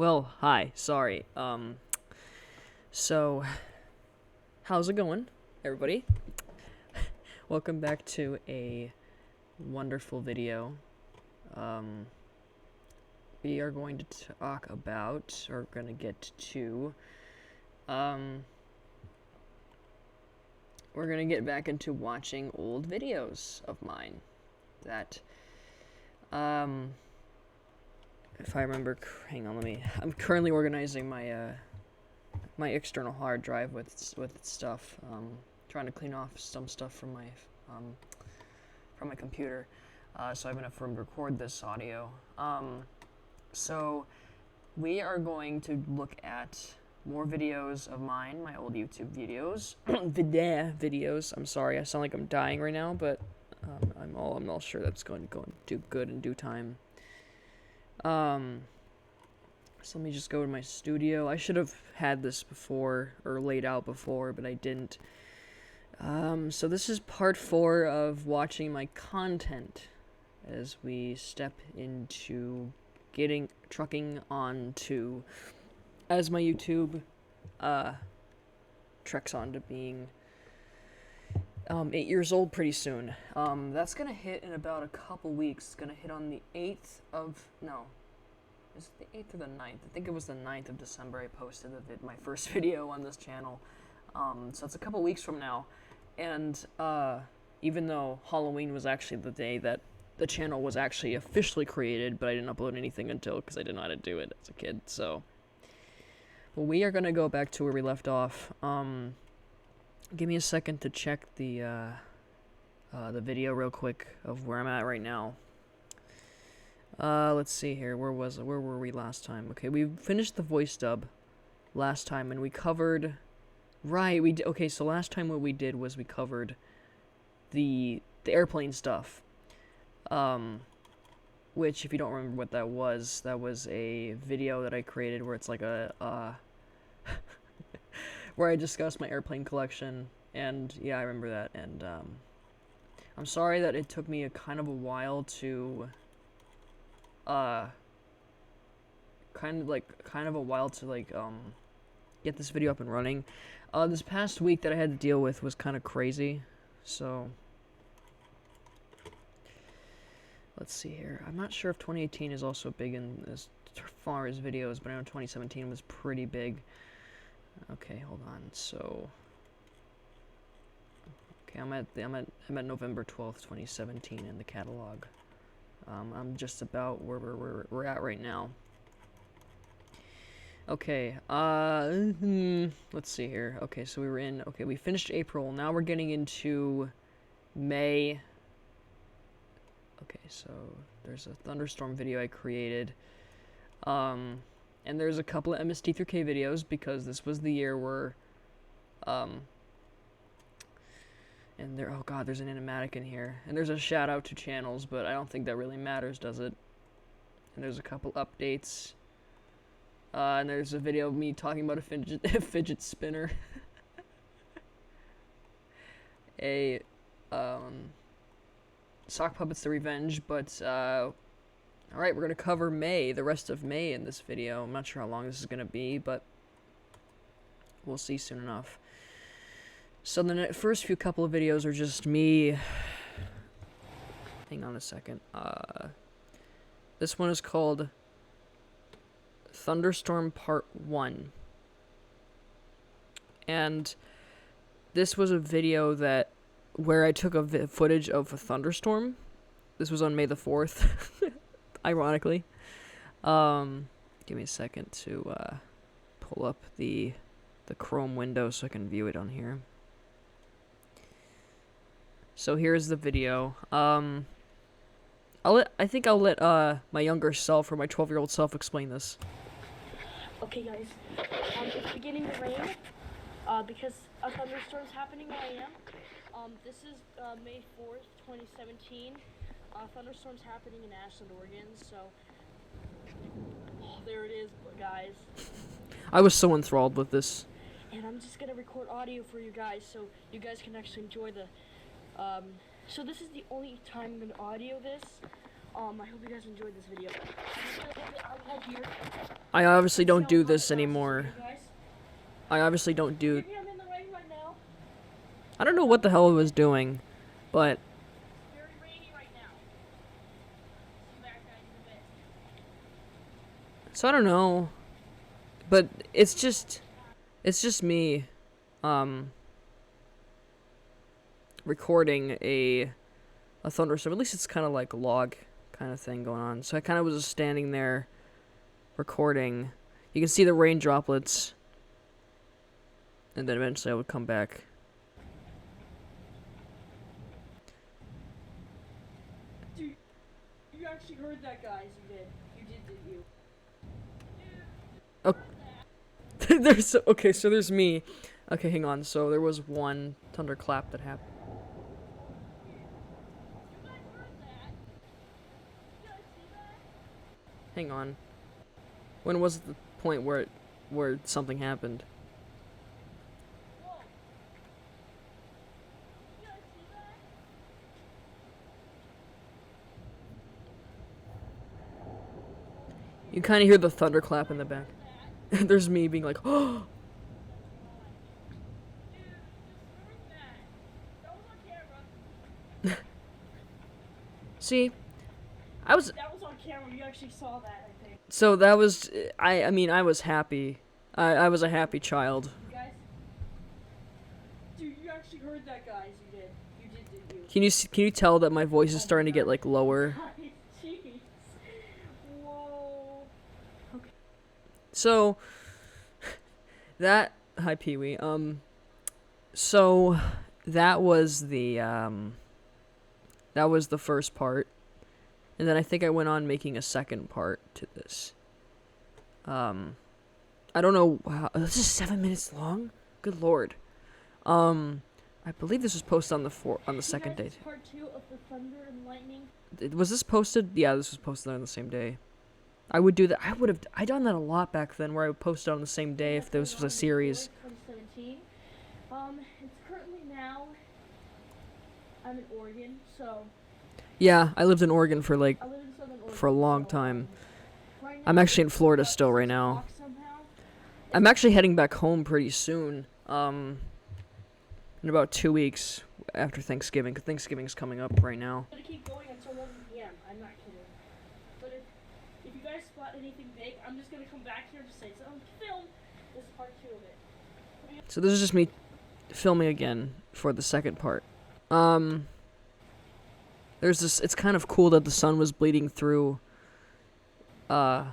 Well, hi. Sorry. So, how's it going, everybody? Welcome back to a wonderful video. We are going to talk about, or going to get to, we're going to get back into watching old videos of mine that, if I remember, hang on, I'm currently organizing my external hard drive with stuff. Trying to clean off some stuff from my computer, so I have enough room to record this audio. So we are going to look at more videos of mine, my old YouTube videos, videos. I'm sorry, I sound like I'm dying right now, but I'm all sure that's going to do good in due time. So let me just go to my studio. I should have had this before, or laid out before, but I didn't. So this is part 4 of watching my content as we step into trucking on to, as my YouTube, treks on to being, 8 years old pretty soon. That's gonna hit in about a couple weeks. It's gonna hit on the 8th of, no, is it the 8th or the 9th? I think it was the 9th of December I posted my first video on this channel. So it's a couple weeks from now. And even though Halloween was actually the day that the channel was actually officially created, but I didn't upload anything until, because I didn't know how to do it as a kid, so. But we are going to go back to where we left off. Give me a second to check the video real quick of where I'm at right now. Let's see here. Where were we last time? Okay, we finished the voice dub last time, and we covered. Right, okay. So last time what we did was we covered the airplane stuff. Which, if you don't remember what that was a video that I created where it's like a where I discussed my airplane collection, and yeah, I remember that. And I'm sorry that it took me a kind of a while to get this video up and running. This past week that I had to deal with was kind of crazy, so let's see here. I'm not sure if 2018 is also big in as far as videos, but I know 2017 was pretty big. Okay, hold on. So, okay, I'm at November 12th, 2017 in the catalog. I'm just about where we're at right now. Okay, let's see here. Okay, so we finished April. Now we're getting into May. Okay, so there's a thunderstorm video I created. And there's a couple of MST3K videos because this was the year where, and there, oh god, there's an animatic in here. And there's a shout out to channels, but I don't think that really matters, does it? And there's a couple updates. And there's a video of me talking about a fidget spinner. Sock Puppets The Revenge, but, alright, we're gonna cover the rest of May in this video. I'm not sure how long this is gonna be, but we'll see soon enough. So the first few couple of videos are just me. Hang on a second. This one is called Thunderstorm Part 1. And this was a video where I took footage of a thunderstorm. This was on May the 4th, ironically. Give me a second to pull up the Chrome window so I can view it on here. So here's the video. I think I'll let my younger self or my 12-year-old self explain this. Okay, guys. It's beginning to rain because a thunderstorm's happening where I am. This is May 4th, 2017. Thunderstorm's happening in Ashland, Oregon. So, there it is, guys. I was so enthralled with this. And I'm just gonna record audio for you guys, so you guys can actually enjoy the. So this is the only time I'm gonna audio this. I hope you guys enjoyed this video. I'm just gonna leave it outside here. I obviously don't See do how hot this it is, anymore. okay, guys? I obviously don't do... Maybe I'm in the rain right now. I don't know what the hell I was doing, but... It's very rainy right now. See you back, guys, in a bit. So I don't know. But it's just me, recording a thunderstorm. At least it's kind of like a log kind of thing going on. So I kind of was just standing there recording. You can see the rain droplets. And then eventually I would come back. Dude, you actually heard that, guys. You did. You did, didn't you? Okay, so there's me. Okay, hang on. So there was one thunderclap that happened. You guys heard that? You guys see that? Hang on. When was the point where something happened? Whoa. You guys see that? You kind of hear the thunderclap in the back. There's me being like, oh. Dude, just heard that. That was on camera. See, I was That was on camera. You actually saw that, I think. so that was I mean I was happy. I was a happy child. You guys? Dude, you actually heard that, guys. You did. You did, didn't you? Can you tell that my voice is starting to get like lower? Jeez. Whoa. So that hi Pee Wee. So that was the first part. And then I think I went on making a second part to this. I don't know how this is 7 minutes long? Good lord. I believe this was posted on the second day. Part 2 of the Thunder and Lightning. Was this posted? Yeah, this was posted on the same day. I would do that. I done that a lot back then, where I would post it on the same day if this was a series. 2017. It's currently now. I'm in Oregon, so Yeah, I lived in Oregon for like I live in Southern Oregon for a long so, time. right now I'm actually in it's Florida about still right 6 now. o'clock somehow. I'm actually heading back home pretty soon. In about 2 weeks after Thanksgiving. 'Cause Thanksgiving's coming up right now. I'm gonna keep going until 11 p.m. I'm not kidding. But if you guys spot anything big, I'm just gonna come back here and just say, so film. This is part 2 of it. So this is just me filming again for the second part. There's this. It's kind of cool that the sun was bleeding through. It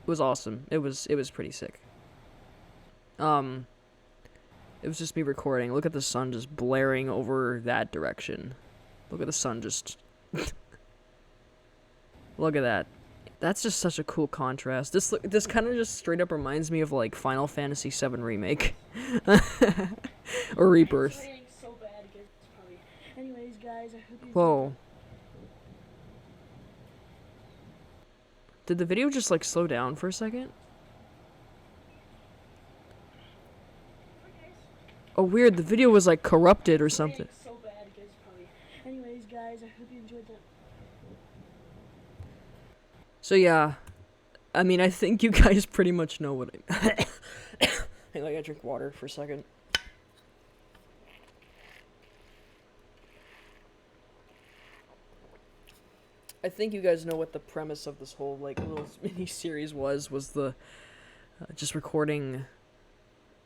was awesome. It was pretty sick. It was just me recording. Look at the sun just blaring over that direction. Look at the sun just... Look at that. That's just such a cool contrast. This kind of just straight up reminds me of like Final Fantasy VII Remake. Or Rebirth. It's raining so bad against probably. Anyways, guys, I hope you Whoa. Did the video just like slow down for a second? Oh weird, the video was like corrupted or something. So bad against probably. Anyways, guys, I hope you enjoyed that. So yeah, I mean, I think you guys pretty much know what I... Hang on, I gotta drink water for a second. I think you guys know what the premise of this whole, like, little mini-series was the, just recording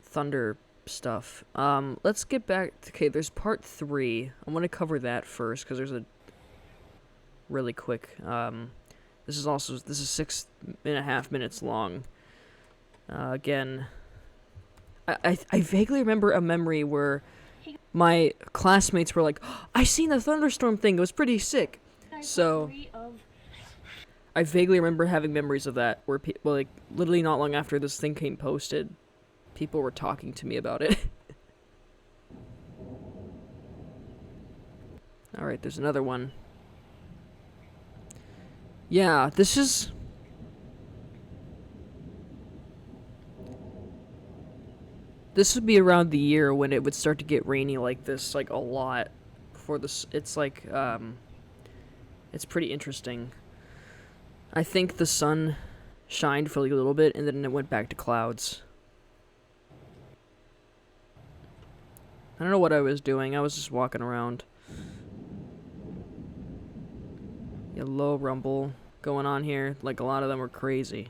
thunder stuff. Let's get back, okay, there's part 3. I'm gonna cover that first, because there's a really quick, this is 6.5 minutes long. Again, I vaguely remember a memory where my classmates were like, oh, I seen the thunderstorm thing, it was pretty sick. So, I vaguely remember having memories of that, where people, like, literally not long after this thing came posted, people were talking to me about it. Alright, there's another one. Yeah, this would be around the year when it would start to get rainy like this, like, a lot. Before this, it's like, It's pretty interesting. I think the sun shined for like a little bit and then it went back to clouds. I don't know what I was doing. I was just walking around. Yeah, low rumble going on here. Like, a lot of them were crazy.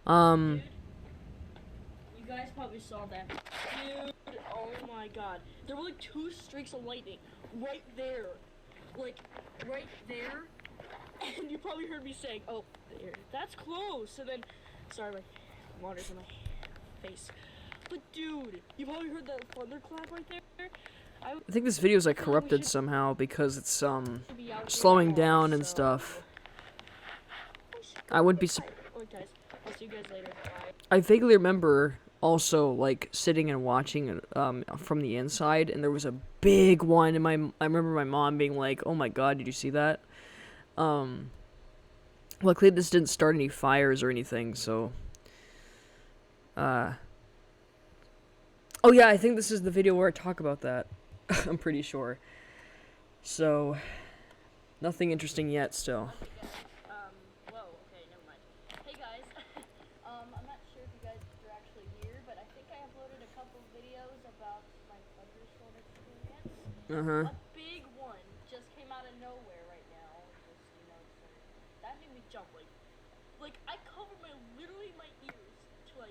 Dude, you guys probably saw that. Dude, oh my god. There were like 2 streaks of lightning right there. Like, right there. And you probably heard me saying, oh, there. That's close. And then, sorry, my water's in my face. But dude, you probably heard that thunderclap right there. I think this video is like corrupted somehow because it's Be out here slowing now, down and so- stuff. We should I wouldn't be sup- Alright guys, I'll see you guys later. Bye. I vaguely remember also like sitting and watching from the inside, and there was a big one, and I remember my mom being like, "Oh my god, did you see that?" Luckily this didn't start any fires or anything, so oh yeah, I think this is the video where I talk about that. I'm pretty sure. So nothing interesting yet still. Whoa, okay, never mind. Hey guys, I'm not sure if you guys are actually here, but I think I uploaded a couple videos about my thunderstorm experience. Uh-huh. A big one just came out of nowhere right now. That made me jump, like I covered literally my ears to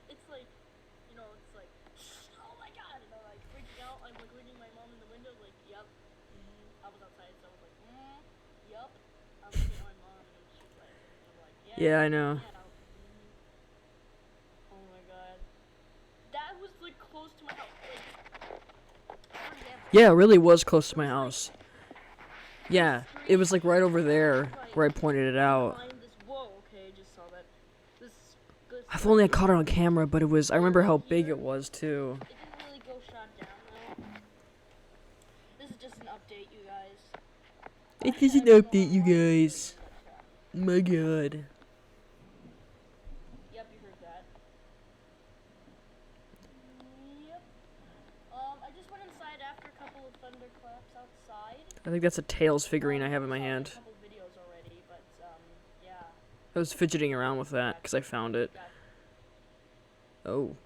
it's like, it's like, oh my god, and I'm like freaking out. I'm like reading my mom in the window, like, yep. I was outside, so I was like, yup. I'm looking at my mom, and she's like, Yeah, I know. yeah. Oh my god. That was like close to my house. For example, Yeah, it really was close to my house. Yeah, it was like right over there where I pointed it out. behind this, whoa, okay, just saw that. This If only I caught it on camera, but I remember how big it was too. It didn't really go shot down though. This is just an update, you guys. It's just an update, you guys. My god. Yep, you heard that. Yep. I just went inside after a couple of thunderclaps outside. I think that's a Tails figurine I have in my hand. A couple videos already, but yeah. I was fidgeting around with that because I found it. Oh.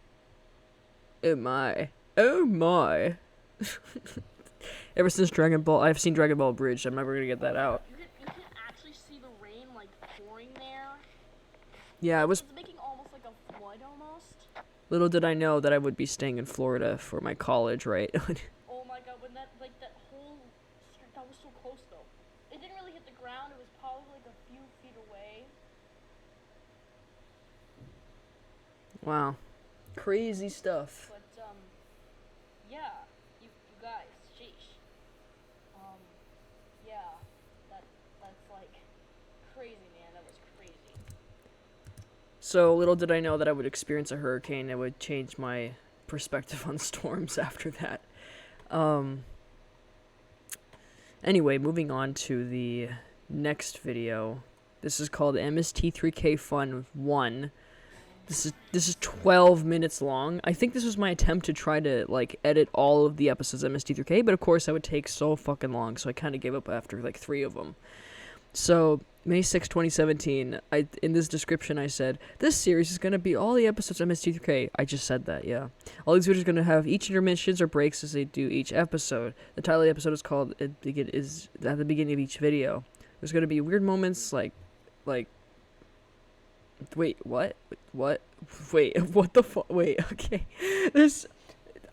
Oh my. Oh my. Ever since Dragon Ball, I've seen Dragon Ball Bridge. I'm never gonna get that out. You can actually see the rain like pouring there. Yeah, it was. It's making almost like a flood almost. Little did I know that I would be staying in Florida for my college, right? Oh my god, when that whole street, that was so close though. It didn't really hit the ground, it was probably like a few feet away. Wow. Crazy stuff. But yeah, you guys, sheesh. Yeah, that's like crazy, man. That was crazy. So little did I know that I would experience a hurricane that would change my perspective on storms after that. Anyway, moving on to the next video. This is called MST3K Fun 1. This is 12 minutes long. I think this was my attempt to try to like edit all of the episodes of MST3K, but of course that would take so fucking long, so I kind of gave up after like 3 of them. So, May 6, 2017, in this description I said, this series is going to be all the episodes of MST3K. I just said that, yeah. All these videos are going to have each intermissions or breaks as they do each episode. The title of the episode is called, is at the beginning of each video. There's going to be weird moments like, wait, what? What? Wait, what the fuck? Wait, okay.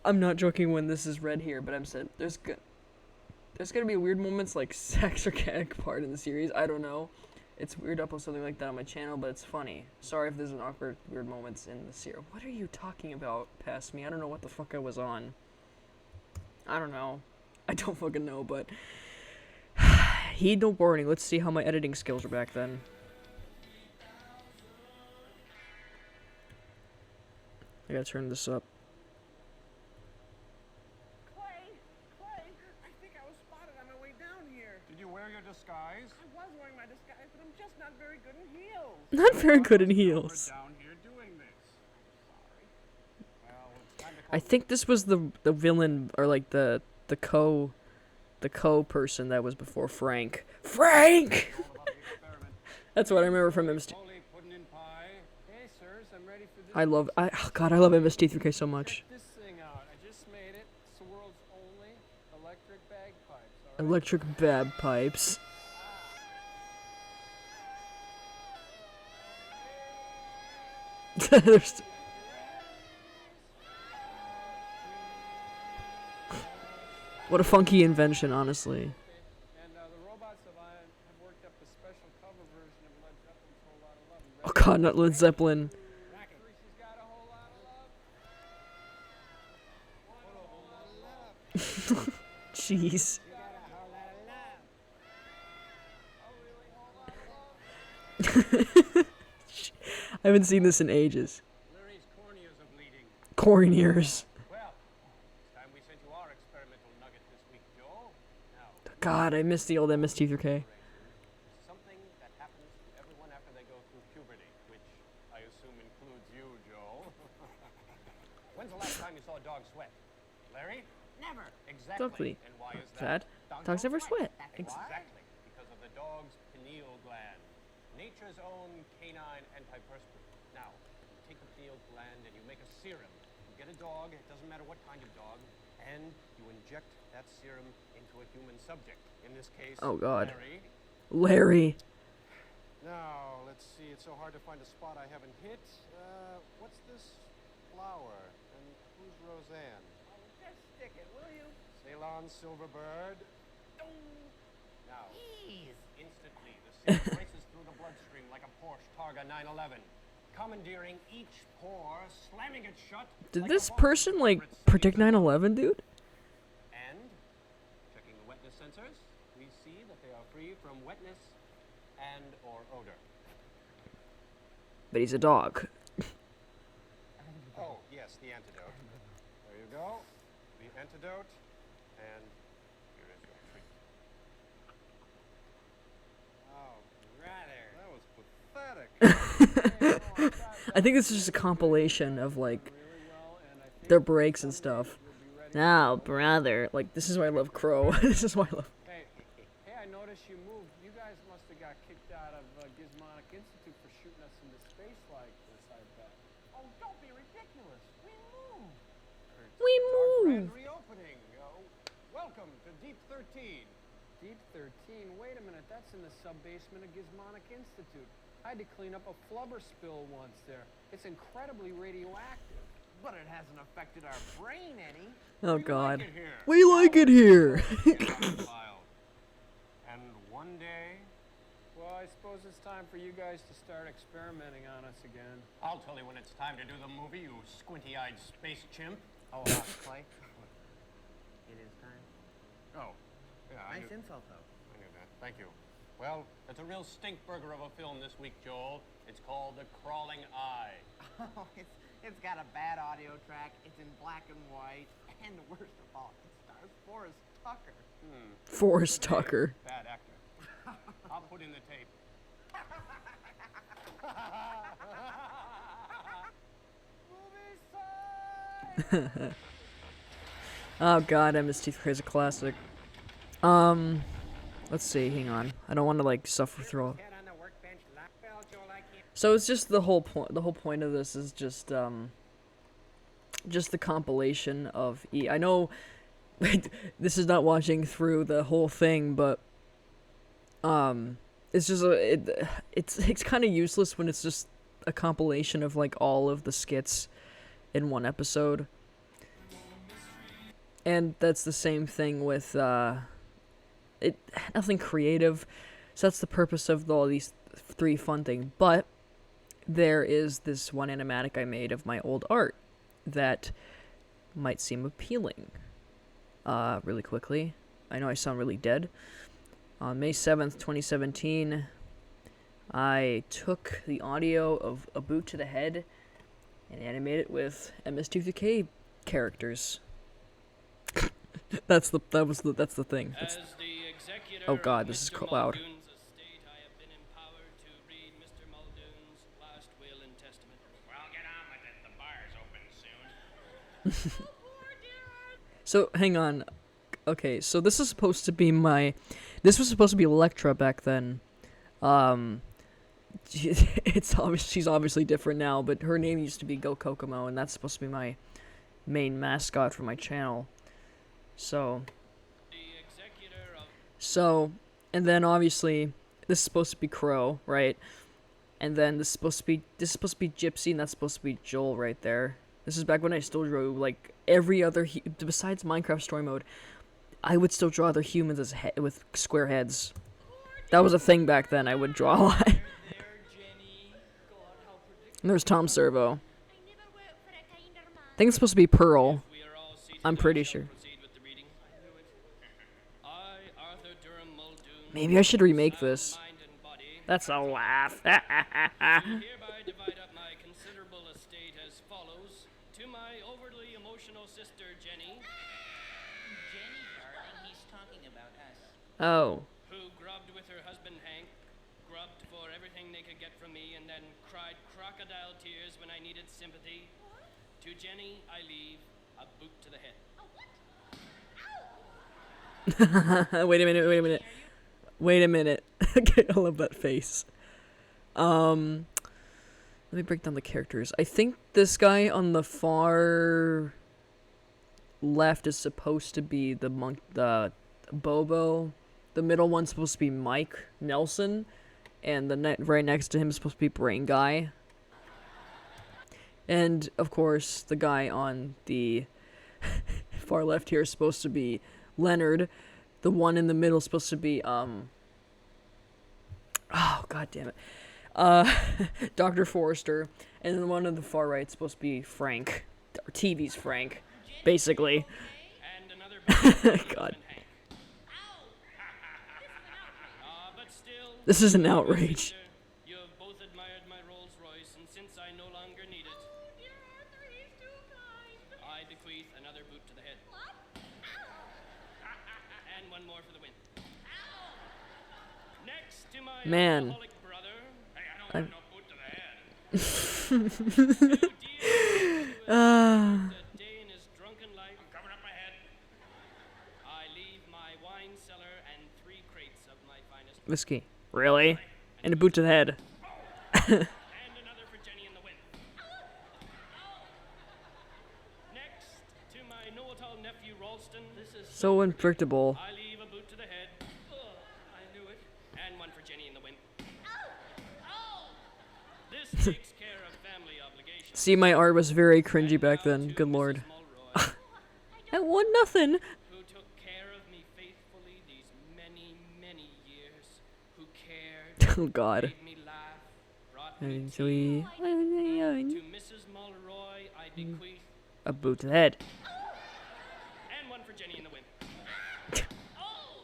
I'm not joking when this is read here, but I'm saying, there's gonna be weird moments like sex organic part in the series. I don't know. It's weird to upload something like that on my channel, but it's funny. Sorry if there's an awkward weird moments in the series. What are you talking about past me? I don't know what the fuck I was on. I don't know. I don't fucking know, but heed no warning. Let's see how my editing skills are back then. I gotta turn this up. Clay, I think I was spotted on my way down here. Did you wear your disguise? I was wearing my disguise, but I'm just not very good in heels. Not very good in We're heels. down here doing this. Sorry. Well, it's time to I call think this was the villain, or like the the co-person that was before Frank. Frank! All about the experiment. That's what I remember from MS. Slowly putting in pie. Hey, sirs, I'm ready for this. I love MST3K so much. Check this thing out. I just made it. It's the world's only electric bagpipes. All right? Electric bagpipes. There's... What a funky invention, honestly. And the robots have worked up a special cover version of Led Zeppelin's Whole Lotta Love. You Oh ready? god, not Led Zeppelin. She's got a whole lot of love. Jeez. I haven't seen this in ages. Larry's corneas are bleeding. Corn ears. Well, it's time we sent you our experimental nugget this week, Joe. Now, God, I miss the old MST3K. something that happens to everyone after they go through puberty, which I assume includes you, Joe. When's the last time you saw a dog sweat? Larry? Never. Exactly. Exactly. And why is that? Dogs never sweat. Exactly. Because of the dog's pineal gland. Nature's own canine antiperspirant. Now, you take the pineal gland and you make a serum. You get a dog, it doesn't matter what kind of dog, and you inject that serum into a human subject. In this case, Oh, God. Larry. Larry. Now, let's see. It's so hard to find a spot I haven't hit. What's this flower? And who's Roseanne? Just stick it, will you? Ceylon Silverbird. Now, Jeez. instantly, the serum races through the bloodstream like a Porsche Targa 911, commandeering each pore, slamming it shut. Did like this a bomb person, like, for its predict city. 9/11, dude? And, checking the wetness sensors, we see that they are free from wetness and or odor. But he's a dog. Oh, yes, the antidote. There you go. The antidote. And here is your treat. Oh, brother. That was pathetic. I think this is just a compilation of, like, their breaks and stuff. Now, brother. Like, this is why I love Crow. This is why I love... Hey, I noticed you moved. You guys must have got kicked out of Gizmonic Institute for shooting us into space like this, I bet. Oh, don't be ridiculous. We moved. We Our grand moved! reopening. Welcome to Deep 13. Deep 13? Wait a minute. That's in the sub-basement of Gizmonic Institute. I had to clean up a flubber spill once there. It's incredibly radioactive. But it hasn't affected our brain any. Oh, We God. Like it here. We like it here! And one day, well, I suppose it's time for you guys to start experimenting on us again. I'll tell you when it's time to do the movie, you squinty-eyed space chimp. Oh, Clay. It is time. Oh, yeah, I Nice knew, insult, though. I knew that. Thank you. Well, it's a real stink burger of a film this week, Joel. It's called The Crawling Eye. Oh, it's got a bad audio track. It's in black and white. And the worst of all, it stars Forrest Tucker. Forrest Good name, Tucker. Bad actor. I'll put in the tape. Movie side! Oh, God, MST3K is a classic. Let's see, hang on. I don't want to, like, suffer through all... Head on the workbench. Well, Joel, I can't. So it's just the whole point. The whole point of this is just the compilation of I know this is not watching through the whole thing, but it's just it's kind of useless when it's just a compilation of like all of the skits in one episode. And that's the same thing with nothing creative. So that's the purpose of all these three fun things, but there is this one animatic I made of my old art that might seem appealing. Really quickly. I know I sound really dead. On May 7th, 2017, I took the audio of A Boot to the Head and animated it with MS2K characters. That's the thing. As the executor Oh God, of this is Mr. loud. Muldoon's estate, I have been empowered to read Mr. Muldoon's last will and testament. Well, get on with it. The bar's open soon. So hang on. Okay, so this is supposed to be my... This was supposed to be Electra back then. She's obviously different now, but her name used to be Go Kokomo, and that's supposed to be my main mascot for my channel. So, and then obviously, this is supposed to be Crow, right? And then this is supposed to be Gypsy, and that's supposed to be Joel right there. This is back when I still drew, like, every other, besides Minecraft Story Mode, I would still draw other humans as with square heads. That was a thing back then, I would draw a lot. And there's Tom Servo. I think it's supposed to be Pearl. I'm pretty sure. Maybe I should remake this. That's a laugh. Hereby divide up my considerable estate as follows. To my overly emotional sister, Jenny. Jenny, darling, he's talking about us. Oh. Who grubbed with her husband Hank, grubbed for everything they could get from me, and then cried crocodile tears when I needed sympathy. To Jenny, I leave a boot to the head. Wait a minute. Okay, I love that face. Let me break down the characters. I think this guy on the far left is supposed to be the Bobo. The middle one's supposed to be Mike Nelson, and the right next to him is supposed to be Brain Guy. And of course, the guy on the far left here is supposed to be Leonard. The one in the middle is supposed to be oh, god damn it. Dr. Forrester, and then the one on the far right is supposed to be Frank. Or TV's Frank, basically. And another God. But still, This is an outrage. you have both admired my Rolls Royce, and since I no longer need it, I bequeath another boot to the head. And one more for the win. Next to my Man. alcoholic brother. Hey, I don't have no boot to the head. The day in his drunken life. I'm covering up my head. I leave my wine cellar and 3 crates of my finest. Whiskey. Really? And a boot to the head. And another for Jenny in the wind. Next to my know-it-all nephew Ralston. This is So unpredictable. I leave a boot to the head. I knew it. And one for Jenny in the wind. This takes care of family obligations. See, my art was very cringy back then. To Good Mrs. lord. Mulroy, I won nothing. who took care of me faithfully these many, many years. Who cared, Oh god. made me laugh, brought me So tea. we... To Mrs. Mulroy, I bequeath. A boot to the head. And one for Jenny in the wind.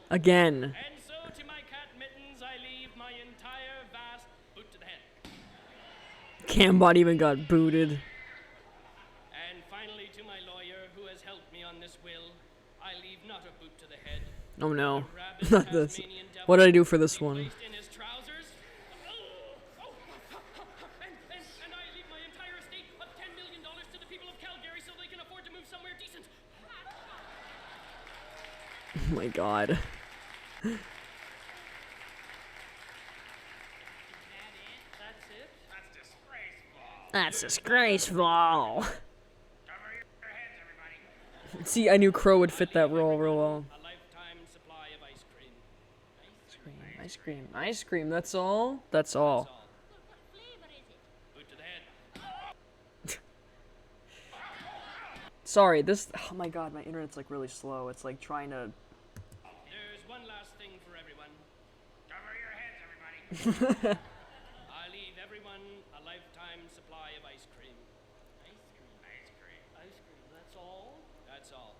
Again. And so to my cat Mittens, I leave my entire vast boot to the head. Cambot even got booted. And finally to my lawyer, who has helped me on this will, I leave not a boot to the head. Oh no. A rabid Not this. Tasmanian devil What did I do for this be one? placed in his trousers. And I leave my entire estate of $10 million to the people of Calgary so they can afford to move somewhere decent. Oh my god. That's it. That's disgraceful. That's disgraceful. Cover your heads, everybody. See, I knew Crow would fit that role real well. A lifetime supply of ice cream. Ice cream. Ice cream, that's all? That's all. That's all. Boot to the head. Sorry, this... Oh my god, my internet's like really slow. It's like trying to... There's one last thing for everyone. Cover your heads, everybody. I leave everyone a lifetime supply of ice cream. Ice cream. Ice cream. Ice cream. That's all? That's all.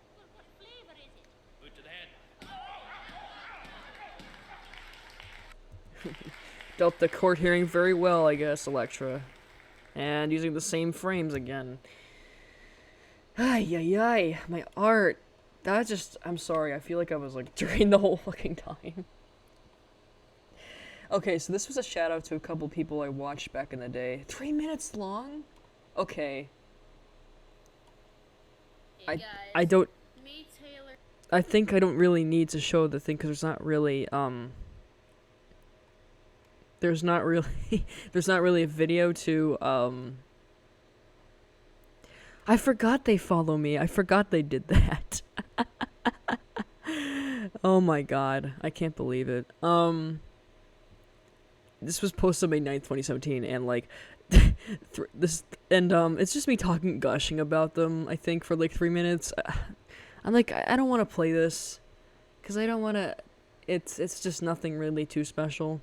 Boot to the head. Dealt the court hearing very well, I guess, Electra. And using the same frames again. Ay, ay, ay. My art. That just... I'm sorry, I feel like I was like during the whole fucking time. Okay, so this was a shout out to a couple people I watched back in the day. 3 minutes long? Okay. Hey I guys, don't... me, Taylor. I think I don't really need to show the thing because there's not really there's not really a video to I forgot they follow me. I forgot they did that. Oh my god. I can't believe it. This was posted May 9th, 2017, and like it's just me gushing about them, I think, for like 3 minutes. I'm like, I don't want to play this cuz I don't want to it's just nothing really too special.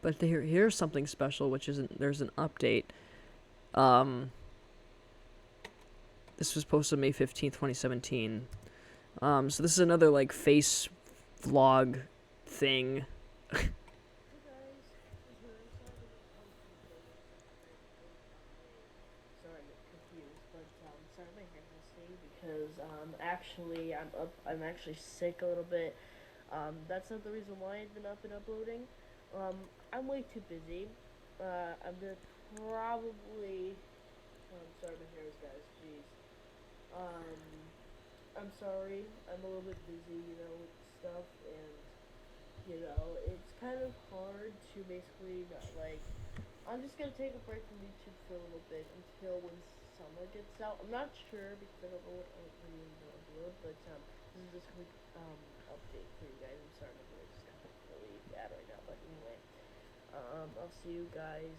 But here's something special, which isn't there's an update. This was posted May 15th, 2017. So this is another like face vlog thing. Sorry, I get confused, but sorry my hair messy because I'm actually sick a little bit. That's not the reason why I've been up and uploading. I'm way too busy. I'm gonna probably. Sorry my hair is, guys. Jeez. I'm sorry. I'm a little bit busy, with stuff, and it's kind of hard to basically not like. I'm just gonna take a break from YouTube for a little bit until when summer gets out. I'm not sure because I don't know what I'm really gonna upload, but this is just a quick update for you guys. I'm sorry, my voice is kind of really bad right now, but anyway, I'll see you guys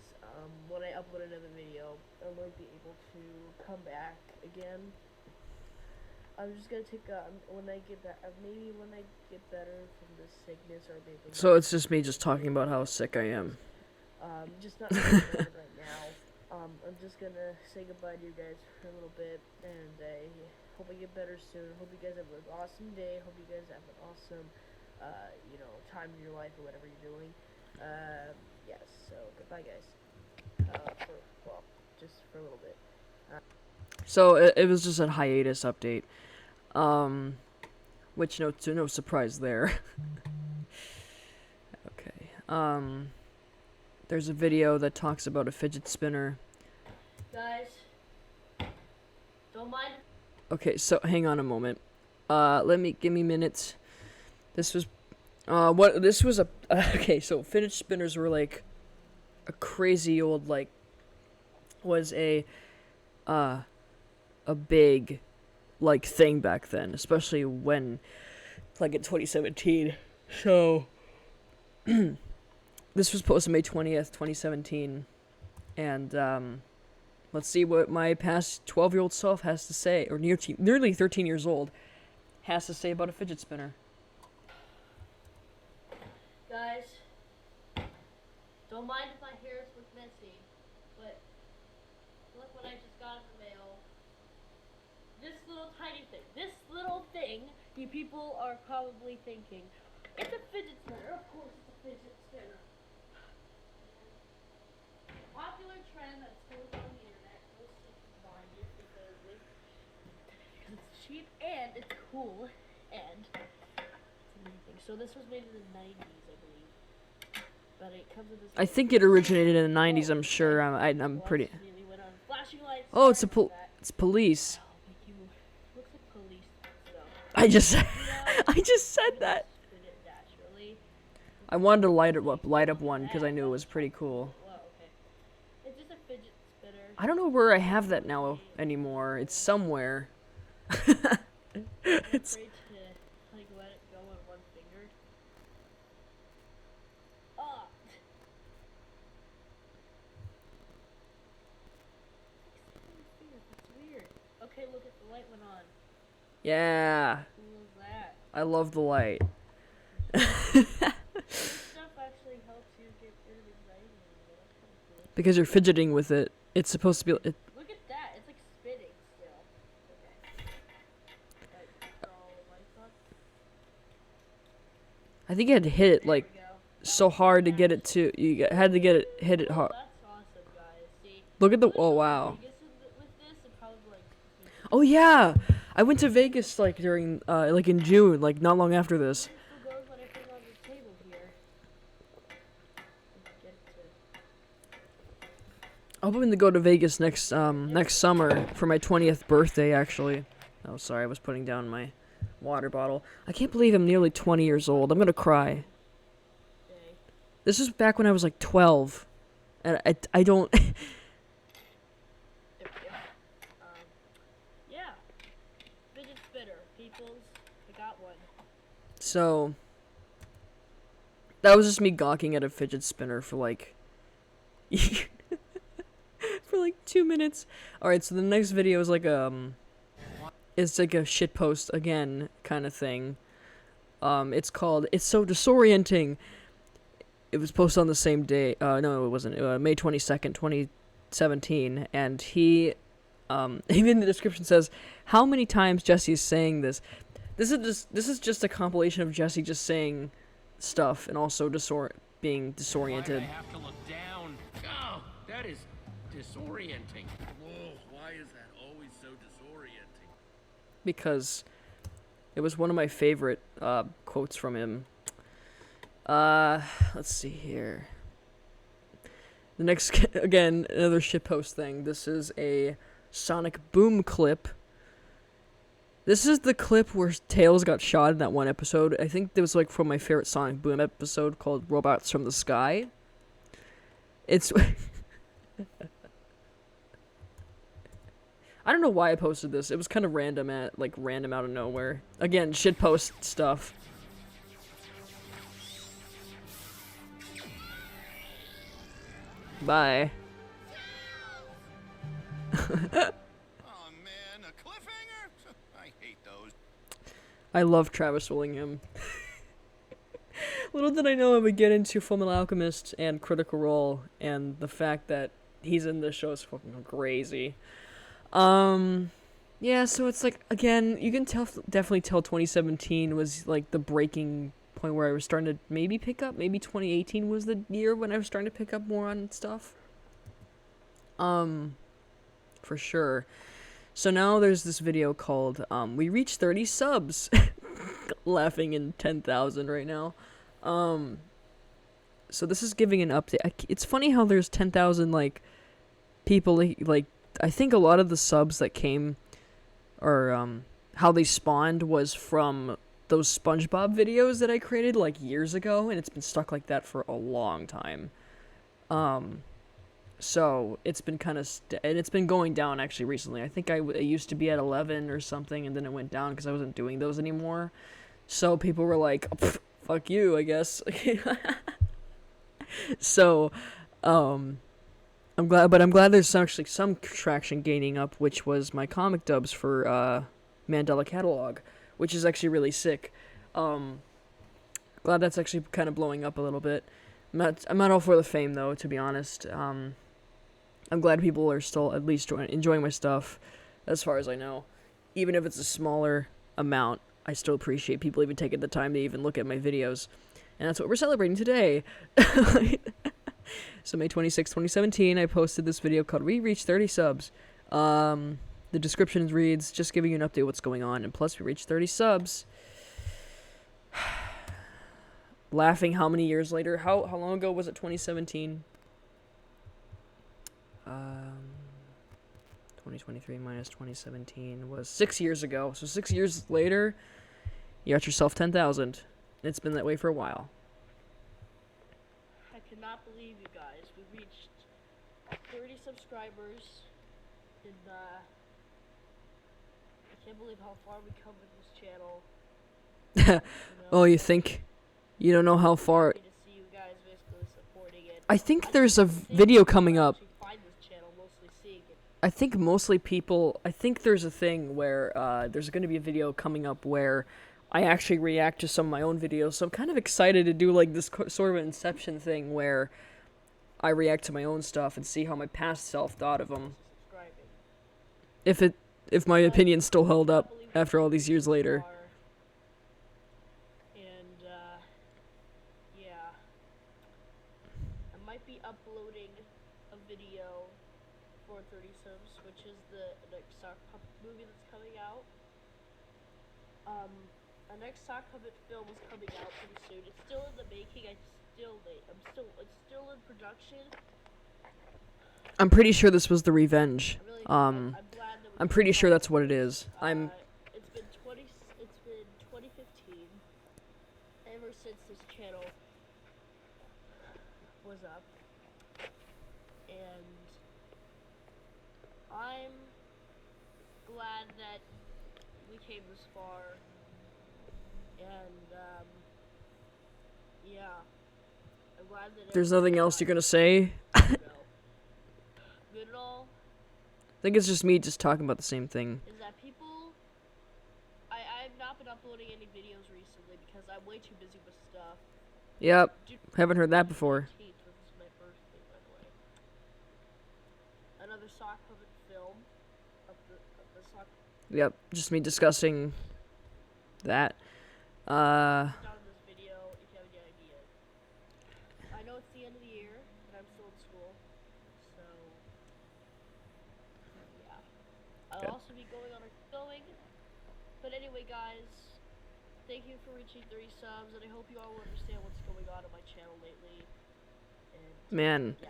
when I upload another video. I might be able to come back again. I'm just gonna take when I get that maybe when I get better from this sickness or maybe. So it's just me just talking about how sick I am. Just not right now. I'm just gonna say goodbye to you guys for a little bit, and I hope I get better soon. Hope you guys have an awesome day. Hope you guys have an awesome, time in your life or whatever you're doing. Yes. So goodbye, guys. Just for a little bit. So it was just a hiatus update. Which no surprise there. Okay. There's a video that talks about a fidget spinner. Guys, don't mind. Okay, so hang on a moment. Give me minutes. This was okay, so fidget spinners were like a crazy old was a big thing back then, especially when in 2017. So this was posted May 20th, 2017, and let's see what my past 12-year-old self has to say, or nearly 13 years old, has to say about a fidget spinner. Guys, don't mind if my hair looks messy, but look what I just got in the mail. This little tiny thing. This little thing, you people are probably thinking, it's a fidget spinner. Of course it's a fidget spinner. Popular trend that's goes on the internet. Go find it because it's cheap and it's cool and it's amazing. So this was made in the 90s, I believe. But it comes with this. I think it originated in the 90s. I'm sure. I'm pretty. Oh, it's police. Looks like police stuff. I just said that. I wanted to light up one because I knew it was pretty cool. It's just a fidget spinner. I don't know where I have that now anymore. It's somewhere. It's. Afraid to let it go on one finger. Ah. That's weird. Okay, look at the light went on. Yeah. Cool as that. I love the light. This stuff actually helps you get rid of anxiety. That's kind of cool. Because you're fidgeting with it. It's supposed to be. Look at that. It's like spinning still. Okay. So, lights on. I think you had to hit it There we go. so hard to get it to. Had to hit it hard. That's awesome, guys. See, Look at the. Oh wow. Vegas with this and probably Oh yeah. I went to Vegas during in June, not long after this. It still goes when I put it on the table here. Get to. I'm hoping to go to Vegas next summer for my 20th birthday. Actually. Oh sorry, I was putting down my water bottle. I can't believe I'm nearly 20 years old. I'm gonna cry. Day. This is back when I was like 12. And I don't... Yeah. Fidget spinner. Peoples. I got one. So... That was just me gawking at a fidget spinner for like... for like 2 minutes. Alright, so the next video is like it's like a shitpost again kind of thing. It's called "It's So Disorienting." It was posted on the same day. No, it wasn't. May 22nd, 2017, and he even the description says how many times Jesse is saying this. This is just a compilation of Jesse just saying stuff and also being disoriented. Why do I have to look down? Oh, that is disorienting. Whoa, why is that always so disorienting? Because it was one of my favorite quotes from him. Let's see here. The next, again, another shitpost thing. This is a Sonic Boom clip. This is the clip where Tails got shot in that one episode. I think it was like from my favorite Sonic Boom episode called Robots from the Sky. It's... I don't know why I posted this. It was kind of random out of nowhere. Again, shitpost stuff. Bye. Oh man, a cliffhanger? I hate those. I love Travis Willingham. Little did I know I would get into Fullmetal Alchemist and Critical Role, and the fact that he's in this show is fucking crazy. Yeah, so it's like, again, you can definitely tell 2017 was like the breaking point where I was starting to maybe pick up. Maybe 2018 was the year when I was starting to pick up more on stuff. For sure. So now there's this video called, we reached 30 subs. Laughing in 10,000 right now. So this is giving an update. It's funny how there's 10,000, like, people, like, I think a lot of the subs that came, or, how they spawned was from those SpongeBob videos that I created, like, years ago, and it's been stuck like that for a long time. So it's been kind of, and it's been going down, actually, recently. I think it used to be at 11 or something, and then it went down because I wasn't doing those anymore. So people were like, fuck you, I guess. So, I'm glad there's actually some traction gaining up, which was my comic dubs for Mandela Catalog, which is actually really sick. Glad that's actually kind of blowing up a little bit. I'm not all for the fame, though, to be honest. I'm glad people are still at least enjoying my stuff, as far as I know. Even if it's a smaller amount, I still appreciate people even taking the time to even look at my videos. And that's what we're celebrating today. So May 26, 2017, I posted this video called We Reached 30 Subs. The description reads, just giving you an update what's going on, and plus we reached 30 subs. Laughing how many years later? How long ago was it, 2017? 2023 minus 2017 was 6 years ago. So 6 years later, you got yourself 10,000. It's been that way for a while. I cannot believe you guys. We reached 30 subscribers in I can't believe how far we come with this channel. Oh, you think? You don't know how far. Happy to see you guys basically supporting it. I think there's a video coming up. Find this channel, mostly seeing it. I think there's a thing where there's going to be a video coming up where I actually react to some of my own videos, so I'm kind of excited to do like this sort of an Inception thing where I react to my own stuff and see how my past self thought of them. Subscribing. If my opinion still held up after all these years later. And yeah, I might be uploading a video for 30 subs, which is the next sock puppet movie that's coming out. A next sock puppet film is coming out pretty soon. It's still in the making. It's still in production. I'm pretty sure this was the revenge. I'm glad that I'm pretty sure that's what it is. It's been ever since this channel was up. And I'm glad that we came this far. And, yeah. I'm glad that There's nothing else you're gonna say? Good and all. I think it's just me just talking about the same thing. Is that people... I've not been uploading any videos recently because I'm way too busy with stuff. Yep. Dude, Haven't heard that before. 18th, which is my birthday, by the way. Another sock puppet film of the sock. Yep. Just me discussing that. Down in this video, if you have any idea. I know it's the end of the year, and I'm still in school, so yeah. I'll Okay. also be going on a going. But anyway, guys, thank you for reaching 30 subs, and I hope you all will understand what's going on my channel lately. And Man, yeah.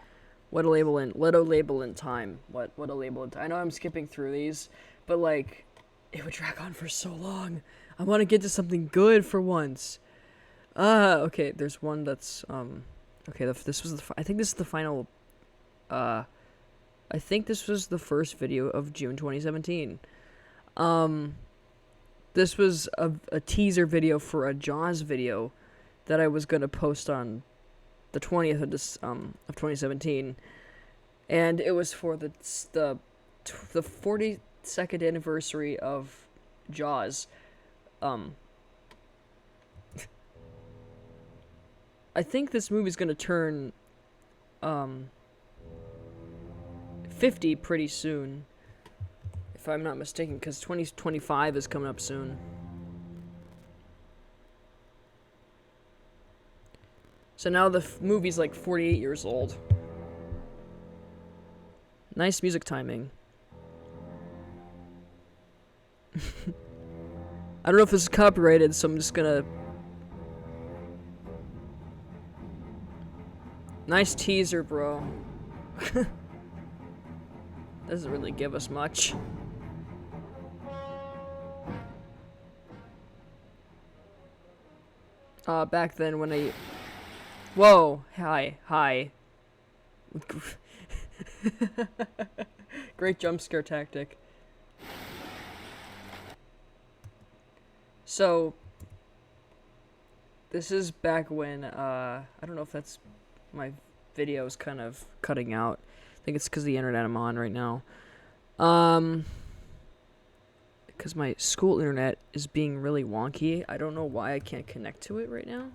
what a label in time. What a label in time. I know I'm skipping through these, but like, it would drag on for so long. I want to get to something good for once. Okay, there's one that's, okay, this was I think this is the final, I think this was the first video of June 2017. This was a teaser video for a Jaws video that I was gonna post on the 20th of this, of 2017, and it was for the 42nd anniversary of Jaws. I think this movie's gonna turn 50 pretty soon, if I'm not mistaken, because 2025 is coming up soon. So now the movie's like 48 years old. Nice music timing. I don't know if this is copyrighted, so I'm just gonna... Nice teaser, bro. Doesn't really give us much. Back then when I... Whoa, hi. Great jump scare tactic. So, this is back when, I don't know if that's my video's kind of cutting out. I think it's because of the internet I'm on right now. Because my school internet is being really wonky. I don't know why I can't connect to it right now.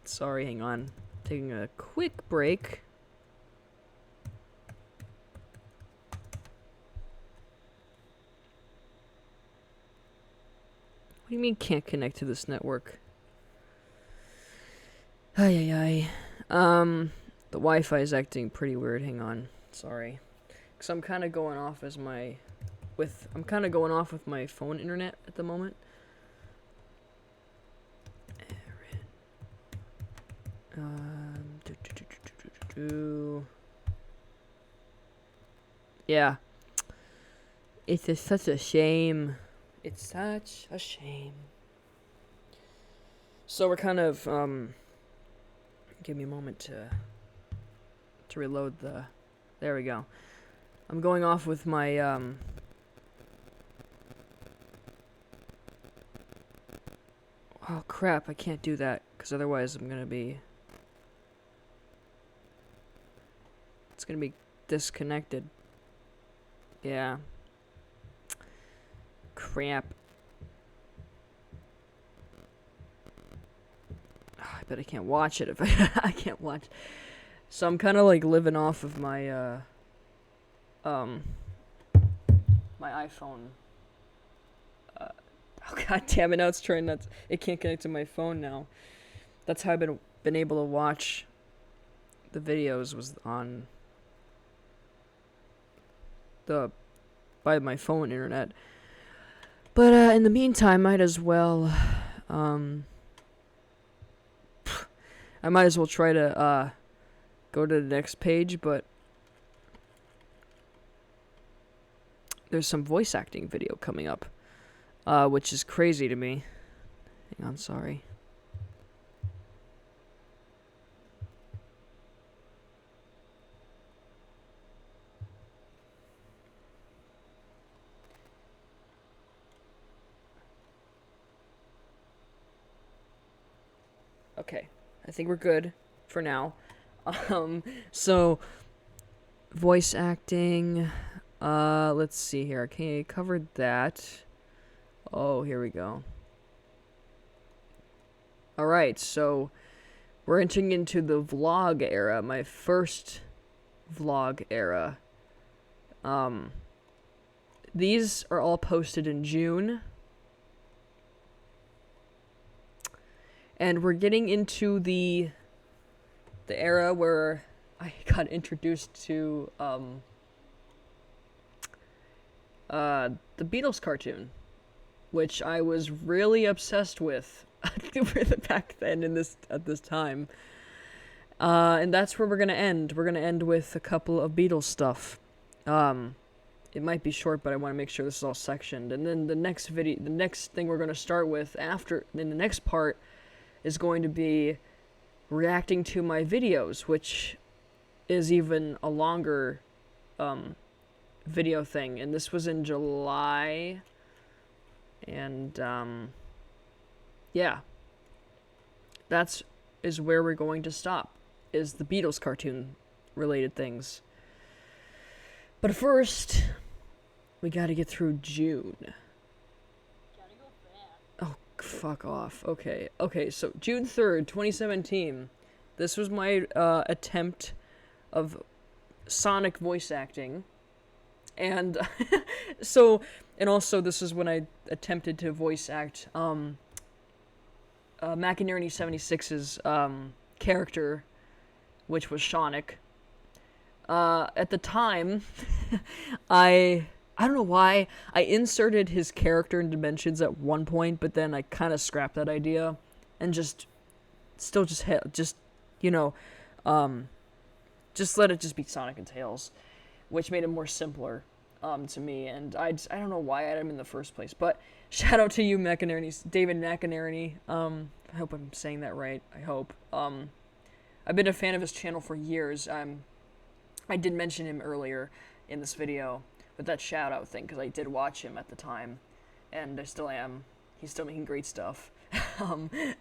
Sorry, hang on. Taking a quick break. What do you mean can't connect to this network? The Wi-Fi is acting pretty weird. Hang on. Sorry. Cause I'm kind of going off with my phone internet at the moment. Yeah. It's just such a shame. It's such a shame. So we're kind of, give me a moment to reload the, there we go. I'm going off with my, oh crap, I can't do that, because otherwise I'm gonna be, it's gonna be disconnected. Yeah. Crap. Oh, I bet I can't watch it if I can't watch. So I'm kind of like living off of my my iPhone. Oh god damn it! Now it's trying not. It can't connect to my phone now. That's how I've been able to watch the videos, was on by my phone internet. But in the meantime, might as well I might as well try to go to the next page, but there's some voice acting video coming up. which is crazy to me. Hang on, sorry. Okay, I think we're good for now. So voice acting. Let's see here. Okay, covered that. Oh, here we go. All right, so we're entering into the vlog era, my first vlog era. These are all posted in June. And we're getting into the era where I got introduced to the Beatles cartoon, which I was really obsessed with back then at this time. And that's where we're gonna end. We're gonna end with a couple of Beatles stuff. It might be short, but I want to make sure this is all sectioned. And then the next thing we're gonna start with in the next part is going to be reacting to my videos, which is even a longer video thing. And this was in July. And yeah, that's where we're going to stop, is the Beatles cartoon related things. But first, we gotta get through June. Gotta go fast. Oh, fuck off. Okay, so June 3rd, 2017. This was my attempt of Sonic voice acting. And and also this is when I attempted to voice act McInerney 76's character, which was Sonic. At the time, I don't know why, I inserted his character in Dimensions at one point, but then I kind of scrapped that idea and just let it just be Sonic and Tails, which made it more simpler to me, and I don't know why I had him in the first place. But shout out to you, David McInerney. I hope I'm saying that right. I hope. I've been a fan of his channel for years. I did mention him earlier in this video with that shout out thing, because I did watch him at the time, and I still am. He's still making great stuff.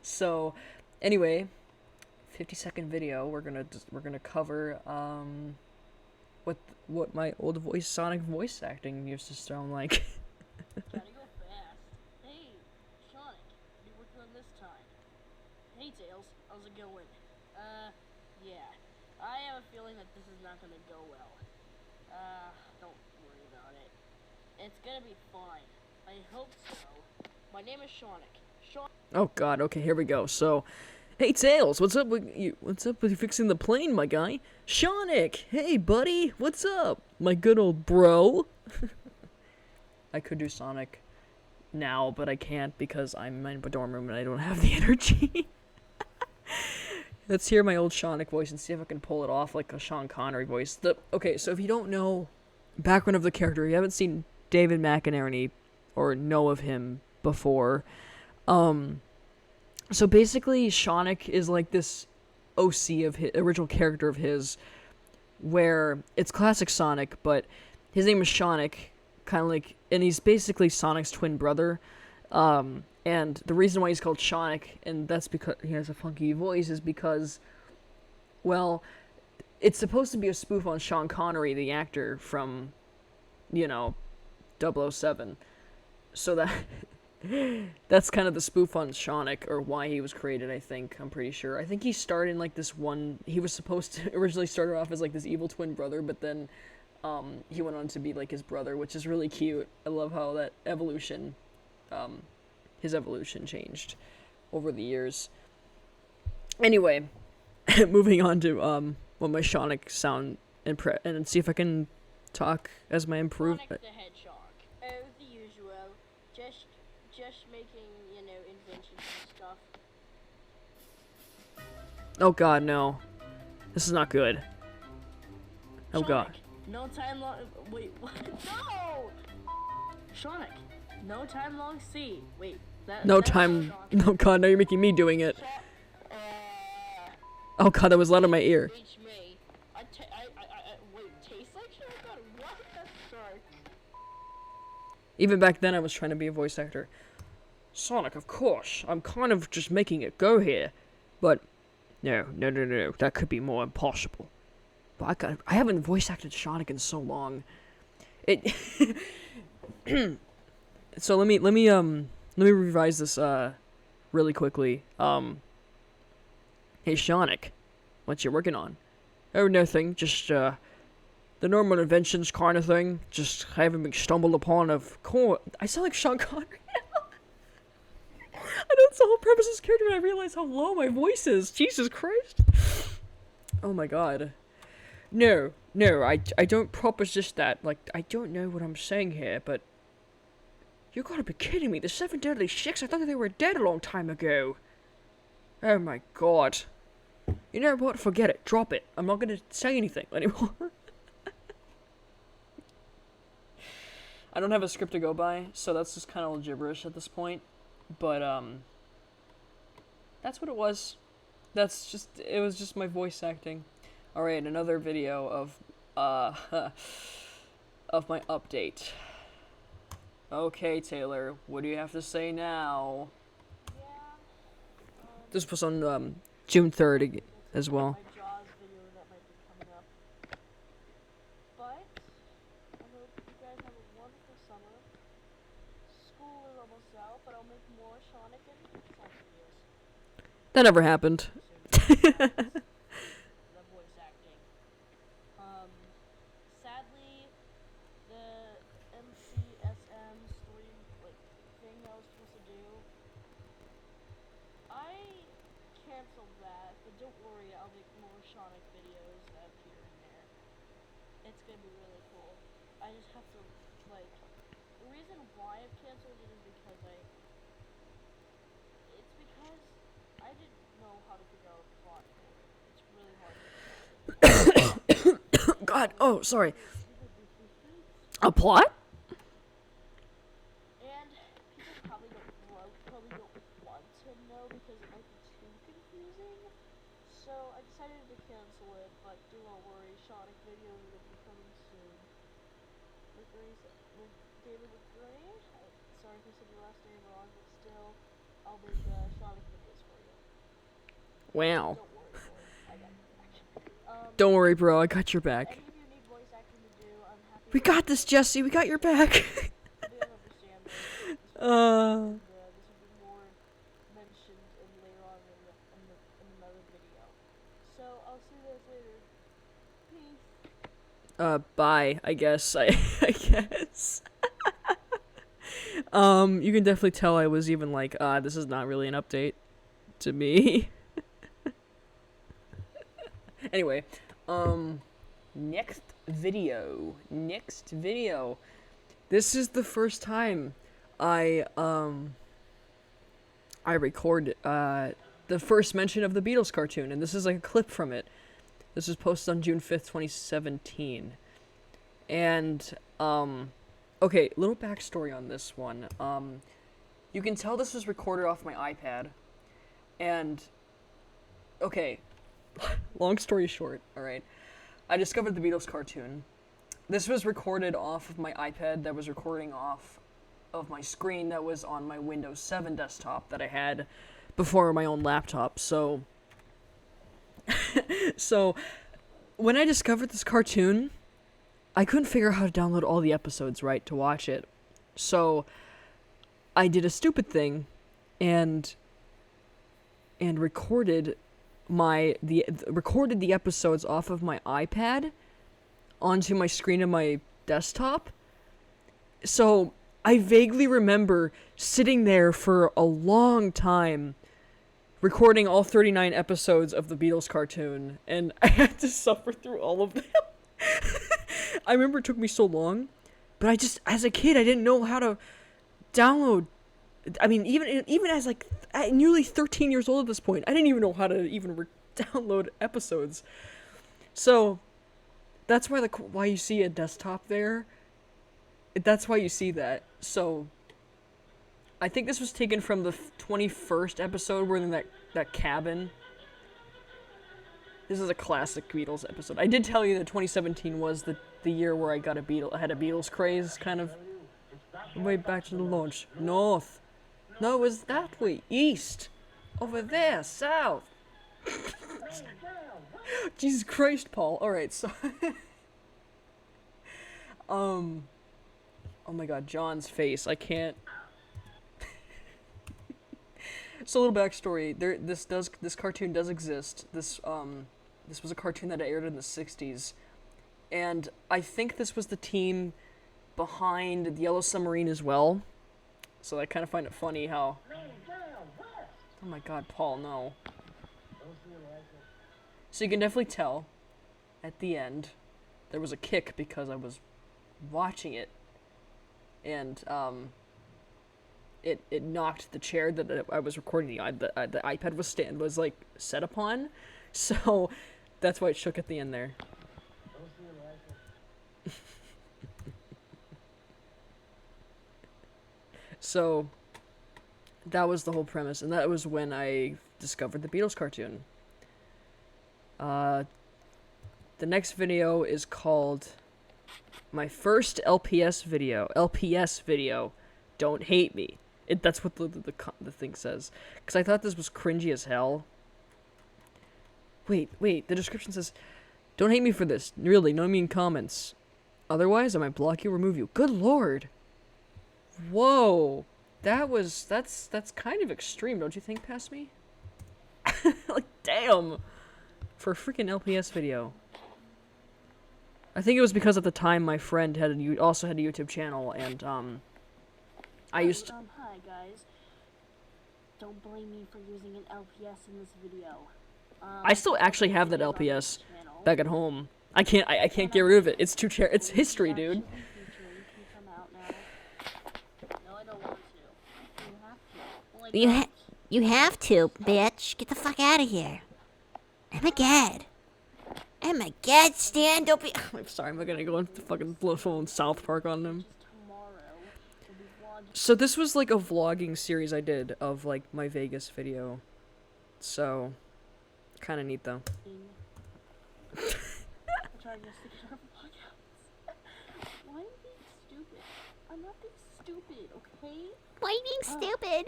So anyway, 50-second video. We're gonna cover what my old Sonic voice acting used to sound like. Gotta go fast. Hey, Sonic, what are you working on this time? Hey, Tails, how's it going? Yeah. I have a feeling that this is not gonna go well. Don't worry about it. It's gonna be fine. I hope so. My name is Sonic. Oh god, okay, here we go. So, hey Tails, what's up with you fixing the plane, my guy? Sonic! Hey buddy, what's up? My good old bro. I could do Sonic now, but I can't because I'm in my dorm room and I don't have the energy. Let's hear my old Sonic voice and see if I can pull it off like a Sean Connery voice. Okay, so if you don't know background of the character, you haven't seen David McInerney or know of him before, so basically Sonic is like this OC of his original character of his, where it's classic Sonic, but his name is Sonic, kind of like, and he's basically Sonic's twin brother. And the reason why he's called Sonic, and that's because he has a funky voice, is because, well, it's supposed to be a spoof on Sean Connery, the actor from, 007. So that's kind of the spoof on Sonic, or why he was created, I think. I'm pretty sure. I think he starred in, like, this one... He was supposed to originally start off as, like, this evil twin brother, but then he went on to be, like, his brother, which is really cute. I love how that evolution... his evolution changed over the years. Anyway, moving on to what my Sonic sound and see if I can talk as my improved. Sonic the Hedgehog. Oh, the usual. Just making, inventions and stuff. Oh god, no. This is not good. Oh Sonic, god. No time. Wait, what? No! Sonic, No time long C. Wait, No that's time. Sean. No, God, now you're making me doing it. Uh, Oh, God, that was loud in my ear. Reach me. Wait, tastes like Sean? God, what? That's sorry. Even back then, I was trying to be a voice actor. Sonic, of course. I'm kind of just making it go here. But, no. That could be more impossible. But I haven't voice acted Sonic in so long. It... So let me revise this, really quickly. Hey, Sonic. What you working on? Oh, nothing. Just, the normal inventions kind of thing. Just having been stumbled upon of course. I sound like Sean Connery now. I know it's the whole premise of this character, and I realize how low my voice is. Jesus Christ. Oh my god. No, I don't proposition that. Like, I don't know what I'm saying here, but... You gotta be kidding me. The Seven Deadly Six, I thought that they were dead a long time ago. Oh my god. You know what? Forget it. Drop it. I'm not gonna say anything anymore. I don't have a script to go by, so that's just kind of gibberish at this point. But, that's what it was. It was just my voice acting. Alright, another video of my update. Okay, Taylor, what do you have to say now? Yeah. This was on, June 3rd as well. My Jaws video that might be coming up. But I hope you guys have a wonderful summer. School is almost out, but I'll make more Sonic and Sonic videos. That never happened. The voice acting. Sadly, the MCSM story thing I was supposed to do, I canceled that, but don't worry, I'll make more Sonic videos up here and there. It's gonna be really cool. I just have to, the reason why I've canceled it is because I didn't know how to figure out a plot for it. It's really hard to God, oh, sorry. A plot? And people probably don't want to know because it might be too confusing. So I decided to cancel it, but do not worry, Sonic videos will be coming soon. David McGray? Sorry if I said your last name wrong, but still, I'll make Sonic videos for you. Wow. Don't worry, boy. I got your back. Don't worry, bro. I got your back. Any of you need voice acting to do, I'm happy We got this, Jesse. We got your back. to understand this. This will be more mentioned later on in another video. So I'll see you guys later. Peace. Bye, I guess. I guess. You can definitely tell I was even like, this is not really an update to me. Anyway, next video. This is the first time I record, the first mention of the Beatles cartoon, and this is like a clip from it. This was posted on June 5th, 2017. And, okay, little backstory on this one. You can tell this was recorded off my iPad, and, okay, long story short, alright, I discovered the Beatles cartoon. This was recorded off of my iPad that was recording off of my screen that was on my Windows 7 desktop that I had before my own laptop, so... So, when I discovered this cartoon, I couldn't figure out how to download all the episodes, right, to watch it. So, I did a stupid thing, and recorded recorded the episodes off of my iPad onto my screen of my desktop. So, I vaguely remember sitting there for a long time recording all 39 episodes of the Beatles cartoon, and I had to suffer through all of them. I remember it took me so long, but I just, as a kid, I didn't know how to download. I mean, even as like nearly 13 years old at this point, I didn't even know how to even download episodes. So that's why you see a desktop there. That's why you see that. So I think this was taken from the 21st episode where they're in that cabin. This is a classic Beatles episode. I did tell you that 2017 was the year where I had a Beatles craze, kind of. Way back to the launch. North. No, it was that way. East. Over there. South. Jesus Christ, Paul. Alright, so... Oh my god, John's face. I can't... So, a little backstory. This cartoon does exist. This was a cartoon that aired in the 60s. And I think this was the team behind the Yellow Submarine as well. So I kind of find it funny how... Oh my god, Paul, no. So you can definitely tell, at the end, there was a kick because I was watching it. And, it knocked the chair that I was recording the iPad was like set upon, so that's why it shook at the end there. So that was the whole premise, and that was when I discovered the Beatles cartoon. The next video is called my first LPS video. Don't hate me. That's what the thing says. Because I thought this was cringy as hell. Wait, the description says, don't hate me for this. Really, no mean comments. Otherwise, I might block you or remove you. Good lord. Whoa. That's kind of extreme, don't you think, past me? Like, damn. For a freaking LPS video. I think it was because at the time my friend also had a YouTube channel, and, I used to... Hi guys. Don't blame me for using an LPS in this video. I still actually have that LPS back at home. I can't get rid of it. It's it's history, dude. No, I don't want to. You have to, bitch. Get the fuck out of here. Oh my god. Oh my god, Stan, don't be... I'm sorry, I'm gonna go into fucking full South Park on them. So this was like a vlogging series I did of like my Vegas video. So, kind of neat though. Why am I being stupid? I'm not being stupid, okay? Why are you being stupid?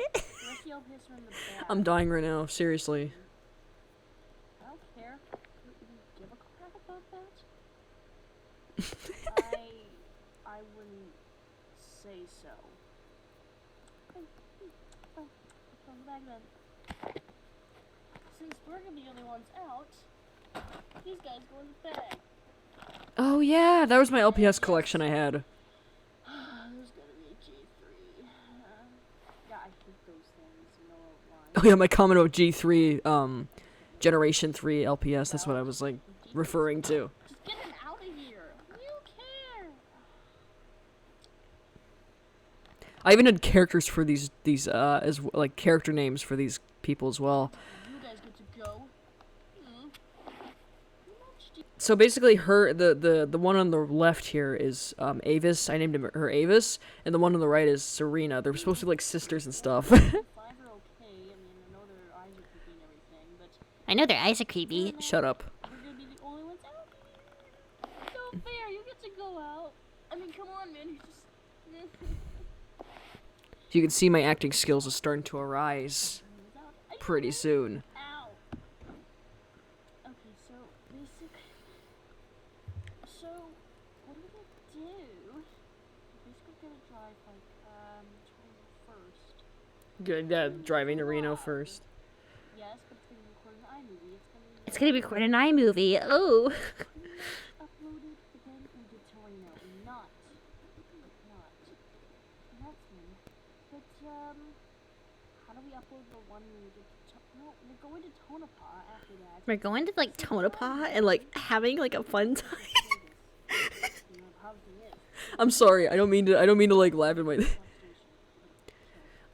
I'm dying right now, seriously. I don't care. Do you give a crap about that? I wouldn't say so. Back then. Since we're gonna be the only ones out, these guys go in the bed. Oh yeah, that was my LPS collection I had. There's gonna be a G3. Yeah, I hate those things. You know why? Oh yeah, my comment about G3, Generation 3 LPS, that's what I was like referring to. Just get him out of here. You care. I even had characters for these as like character names for these people as well. You guys get to go. So basically, the one on the left here is Avis. I named her Avis, and the one on the right is Serena. They're supposed to be like sisters and stuff. I know their eyes are creepy. Shut up. We're gonna be the only ones out. So fair. You get to go out. I mean, come on, man. You just. You can see my acting skills are starting to arise pretty soon. Ow. Okay, so basically, what are we gonna do? We're basically gonna drive like 21st. Good, yeah, driving to Reno first. Yes, but it's gonna be recorded in iMovie. It's gonna be recorded in iMovie. Oh. Uploaded, but then we get to Reno, not. That's me. But how do we upload the one we get to? No, we're going to Tonopah after that. We're going to like Tonopah and like having like a fun time. I'm sorry. I don't mean to like laugh at my.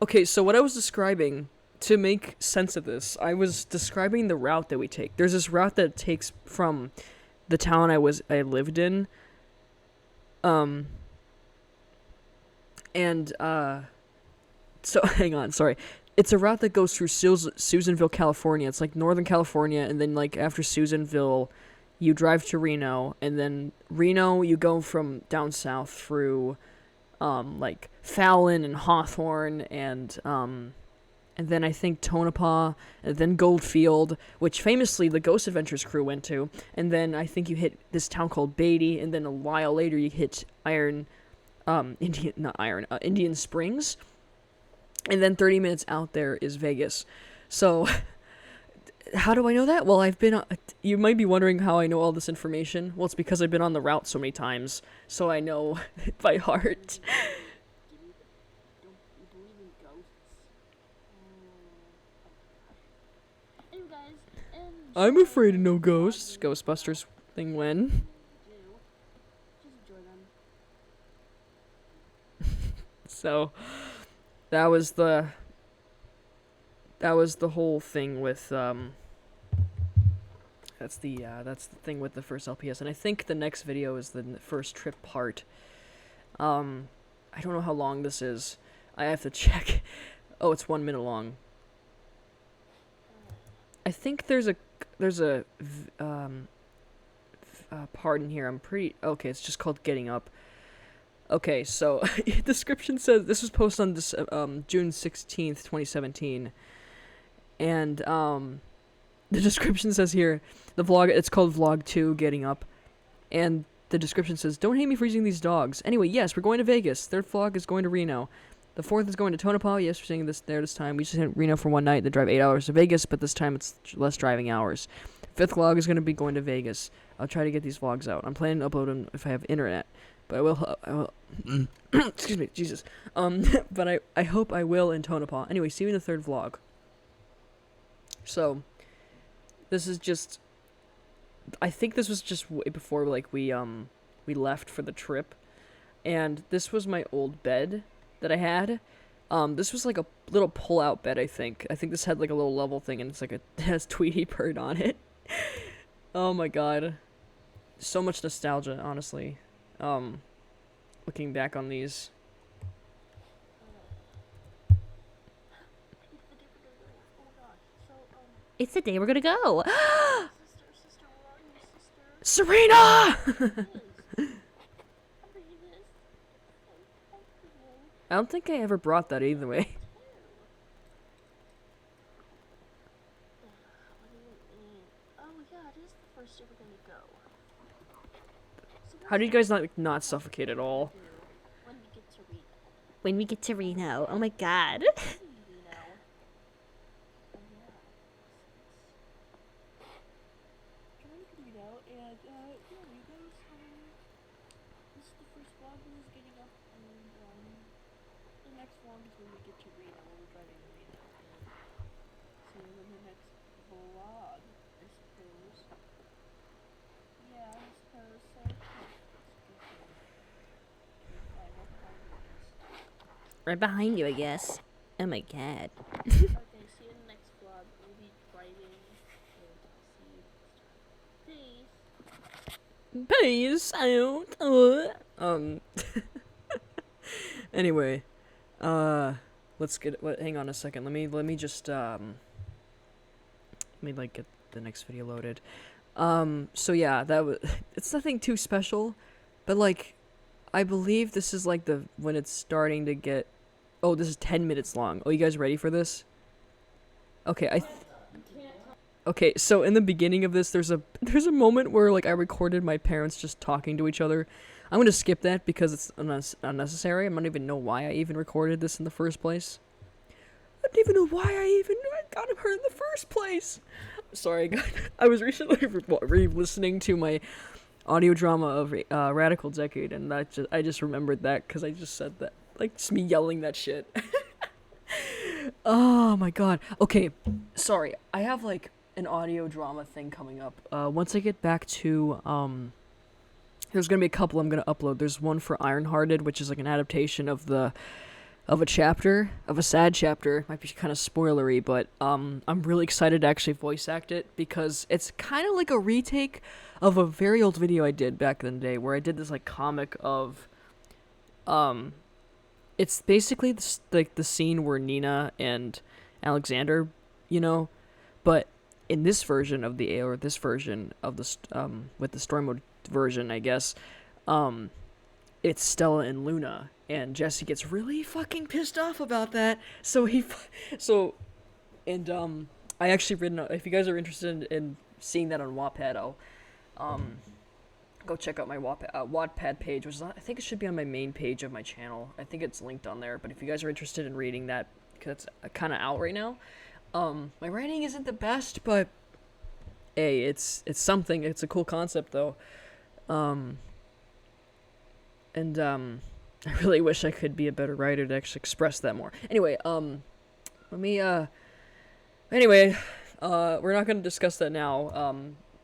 Okay, so what I was describing, to make sense of this, I was describing the route that we take. There's this route that takes from the town I lived in, So hang on, sorry. It's a route that goes through Susanville, California. It's like Northern California, and then like after Susanville, you drive to Reno, and then Reno you go from down south through, like Fallon and Hawthorne, and then I think Tonopah, and then Goldfield, which famously the Ghost Adventures crew went to, and then I think you hit this town called Beatty, and then a while later you hit Indian Springs, and then 30 minutes out there is Vegas. So, how do I know that? Well, you might be wondering how I know all this information. Well, it's because I've been on the route so many times, so I know it by heart. Don't you believe in ghosts? Anyway, guys, I'm afraid of no ghosts. Ghostbusters thing when? do. Just enjoy them. So, that was the whole thing with that's the thing with the first LPS, and I think the next video is the first trip part. I don't know how long this is. I have to check. Oh, it's 1 minute long. I think there's a part in here. Okay. It's just called Getting Up. Okay, so description says this was posted on this June 16th, 2017, and the description says here it's called Vlog 2 Getting Up, and the description says, "Don't hate me for using these dogs. Anyway, yes, we're going to Vegas. Third vlog is going to Reno. The fourth is going to Tonopah. Yes, we're seeing this there this time. We just hit Reno for one night. They drive 8 hours to Vegas, but this time it's less driving hours. Fifth vlog is going to be going to Vegas. I'll try to get these vlogs out. I'm planning to upload them if I have internet, but I will excuse me, Jesus. But I hope I will in Tonopah. Anyway, see you in the third vlog." So, this is just, I think this was just way before, like, we left for the trip, and this was my old bed that I had. This was like a little pull-out bed, I think. I think this had like a little level thing, and it's like it has Tweety Bird on it. Oh my god. So much nostalgia, honestly. Looking back on these. It's the day we're gonna go. Sister, where are you, sister? Serena! I don't think I ever brought that either way. Oh yeah, it is the first day we're gonna go. So How do you guys not suffocate at all? when we get to Reno. When we get to Reno. Oh my god. Reno. Oh yeah. Going to Reno, and yeah, you guys. This is the first vlog that is getting up, and the next vlog is when we get to Reno, when we're driving to Reno. See you in the next vlog, I suppose. Yeah, I suppose so. Right behind you, I guess. Oh my god. Okay, see you in the next vlog. We'll be driving, and I'll see you next time. Peace! Peace out. Anyway, let's get. Hang on a second. Let me just let me like get the next video loaded. So yeah, that was. It's nothing too special, but like, I believe this is like when it's starting to get. Oh, this is 10 minutes long. Oh, you guys ready for this? Okay, Okay, so in the beginning of this, there's a moment where like I recorded my parents just talking to each other. I'm gonna skip that because it's unnecessary. I don't even know why I even recorded this in the first place. I don't even know why I got him hurt in the first place. Sorry, I was recently re-listening to my audio drama of Radical Decade, and I just remembered that because I just said that, like, just me yelling that shit. Oh my god. Okay, sorry. I have like an audio drama thing coming up. Once I get back to there's gonna be a couple I'm gonna upload. There's one for Ironhearted, which is like an adaptation of a sad chapter. Might be kind of spoilery, but I'm really excited to actually voice act it because it's kind of like a retake of a very old video I did back in the day where I did this like comic of it's basically like the scene where Nina and Alexander, but in this version of the or this version of with the story mode version, I guess, it's Stella and Luna, and Jesse gets really fucking pissed off about that. I actually written. If you guys are interested in seeing that on Wattpad, I'll go check out my Wattpad page, which I think it should be on my main page of my channel. I think it's linked on there. But if you guys are interested in reading that, because it's kind of out right now. My writing isn't the best, but hey, it's something. It's a cool concept though. I really wish I could be a better writer to actually express that more. Anyway, we're not going to discuss that now,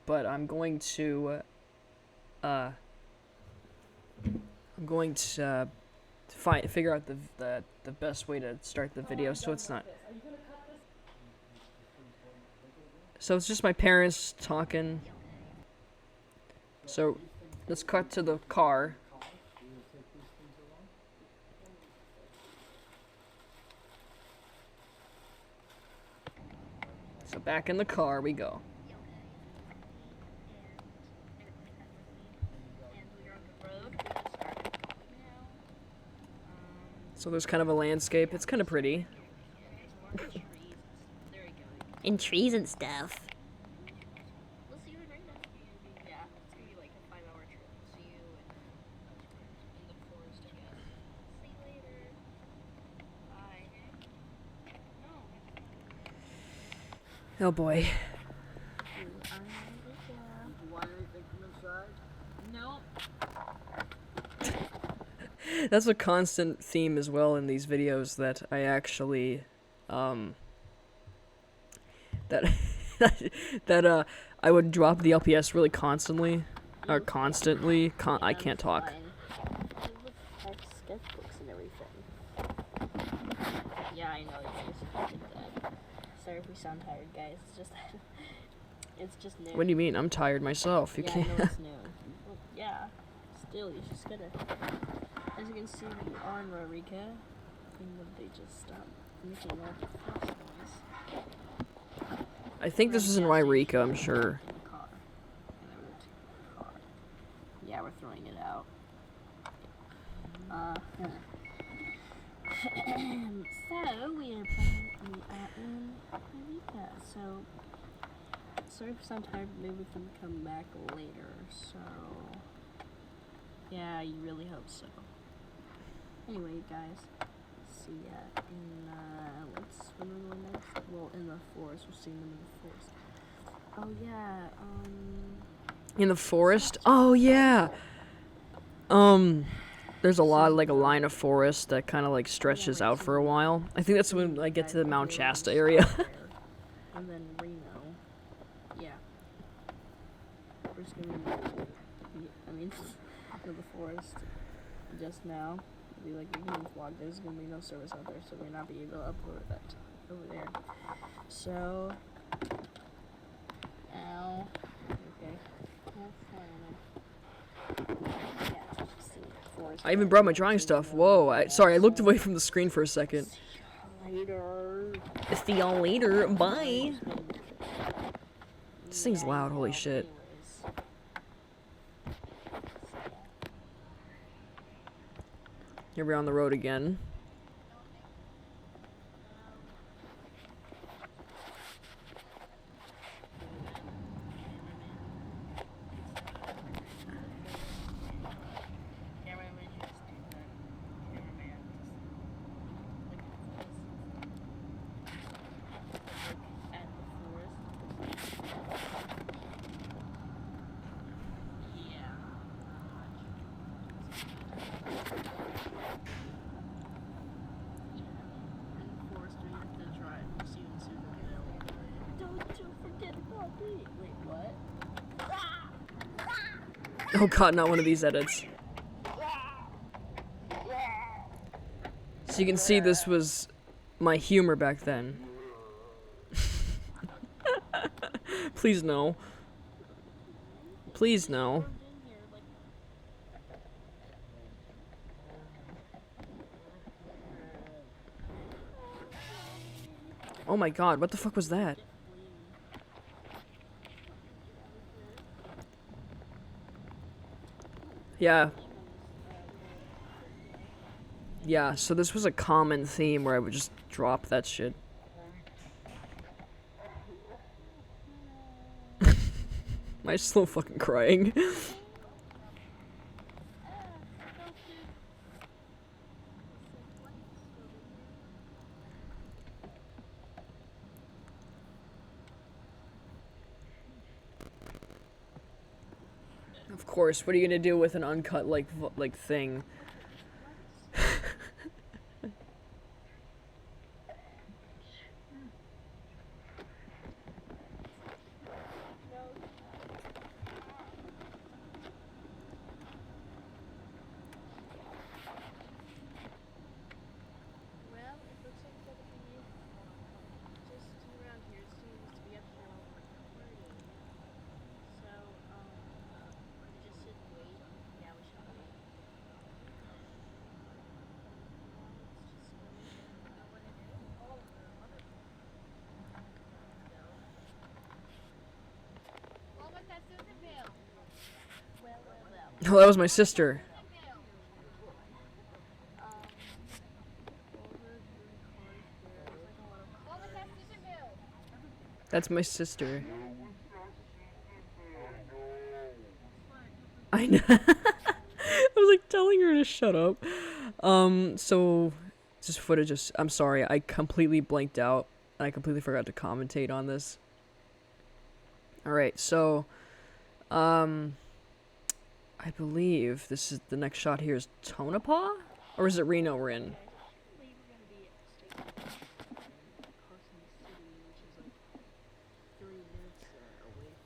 but I'm going to figure out the best way to start the video so it's not. So it's just my parents talking. So let's cut to the car. So back in the car we go. So there's kind of a landscape. It's kind of pretty. And trees and stuff. We'll see you in Reno. Yeah, it's gonna be like a 5-hour trip. See you in the forest, I guess. See you later. Bye. No. Oh boy. Nope. That's a constant theme as well in these videos that I actually that I would drop the LPS really constantly or constantly. I can't talk. I have sketchbooks and everything. Yeah, I know you guys did that. Sorry if we sound tired, guys. It's just it's just new. What do you mean? I'm tired myself. You yeah, can't. I know it's new. Well, yeah. Still, you just gotta. As you can see, we are in Rarica. And would they just stop making all the frost noise? I think this is in Wairika, I'm sure. In the car. And I wrote car. Yeah, we're throwing it out. So we are in Rarica. So sorry if I sound tired, maybe we can come back later. So yeah, you really hope so. Anyway, guys, see ya in when we're going next. Well, in the forest. We're seeing them in the forest. Oh yeah. In the forest? Oh yeah. There's a line of forest that kind of like stretches out for a while. I think that's when I get to the Mount Shasta area. And then Reno. Yeah. We're just gonna to the forest just now. Be like a huge vlog. There's gonna be no service out there, so we may not be able to upload that over there. So, ow. Okay. Yeah, just see the forest. I even brought my drawing stuff. Whoa! Sorry, I looked away from the screen for a second. Later. See y'all later. Bye. This thing's loud. Holy shit. Here we're on the road again. Oh god, not one of these edits. So you can see this was my humor back then. Please no. Please no. Oh my god, what the fuck was that? Yeah. Yeah, so this was a common theme where I would just drop that shit. Am I still fucking crying? Of course, what are you gonna do with an uncut, like, thing? Well, it looks like it's gonna be just around here. It seems to be up here all recording. So, we just sit and wait. Yeah, we should wait. What was that Susan Bill? Well. Oh, that was my sister. What was that Susan Bill? That's my sister. I know. I was like telling her to shut up. So just footage of, I'm sorry, I completely blanked out. I completely forgot to commentate on this. Alright, so I believe this is the next shot here is Tonopah? Or is it Reno we're in?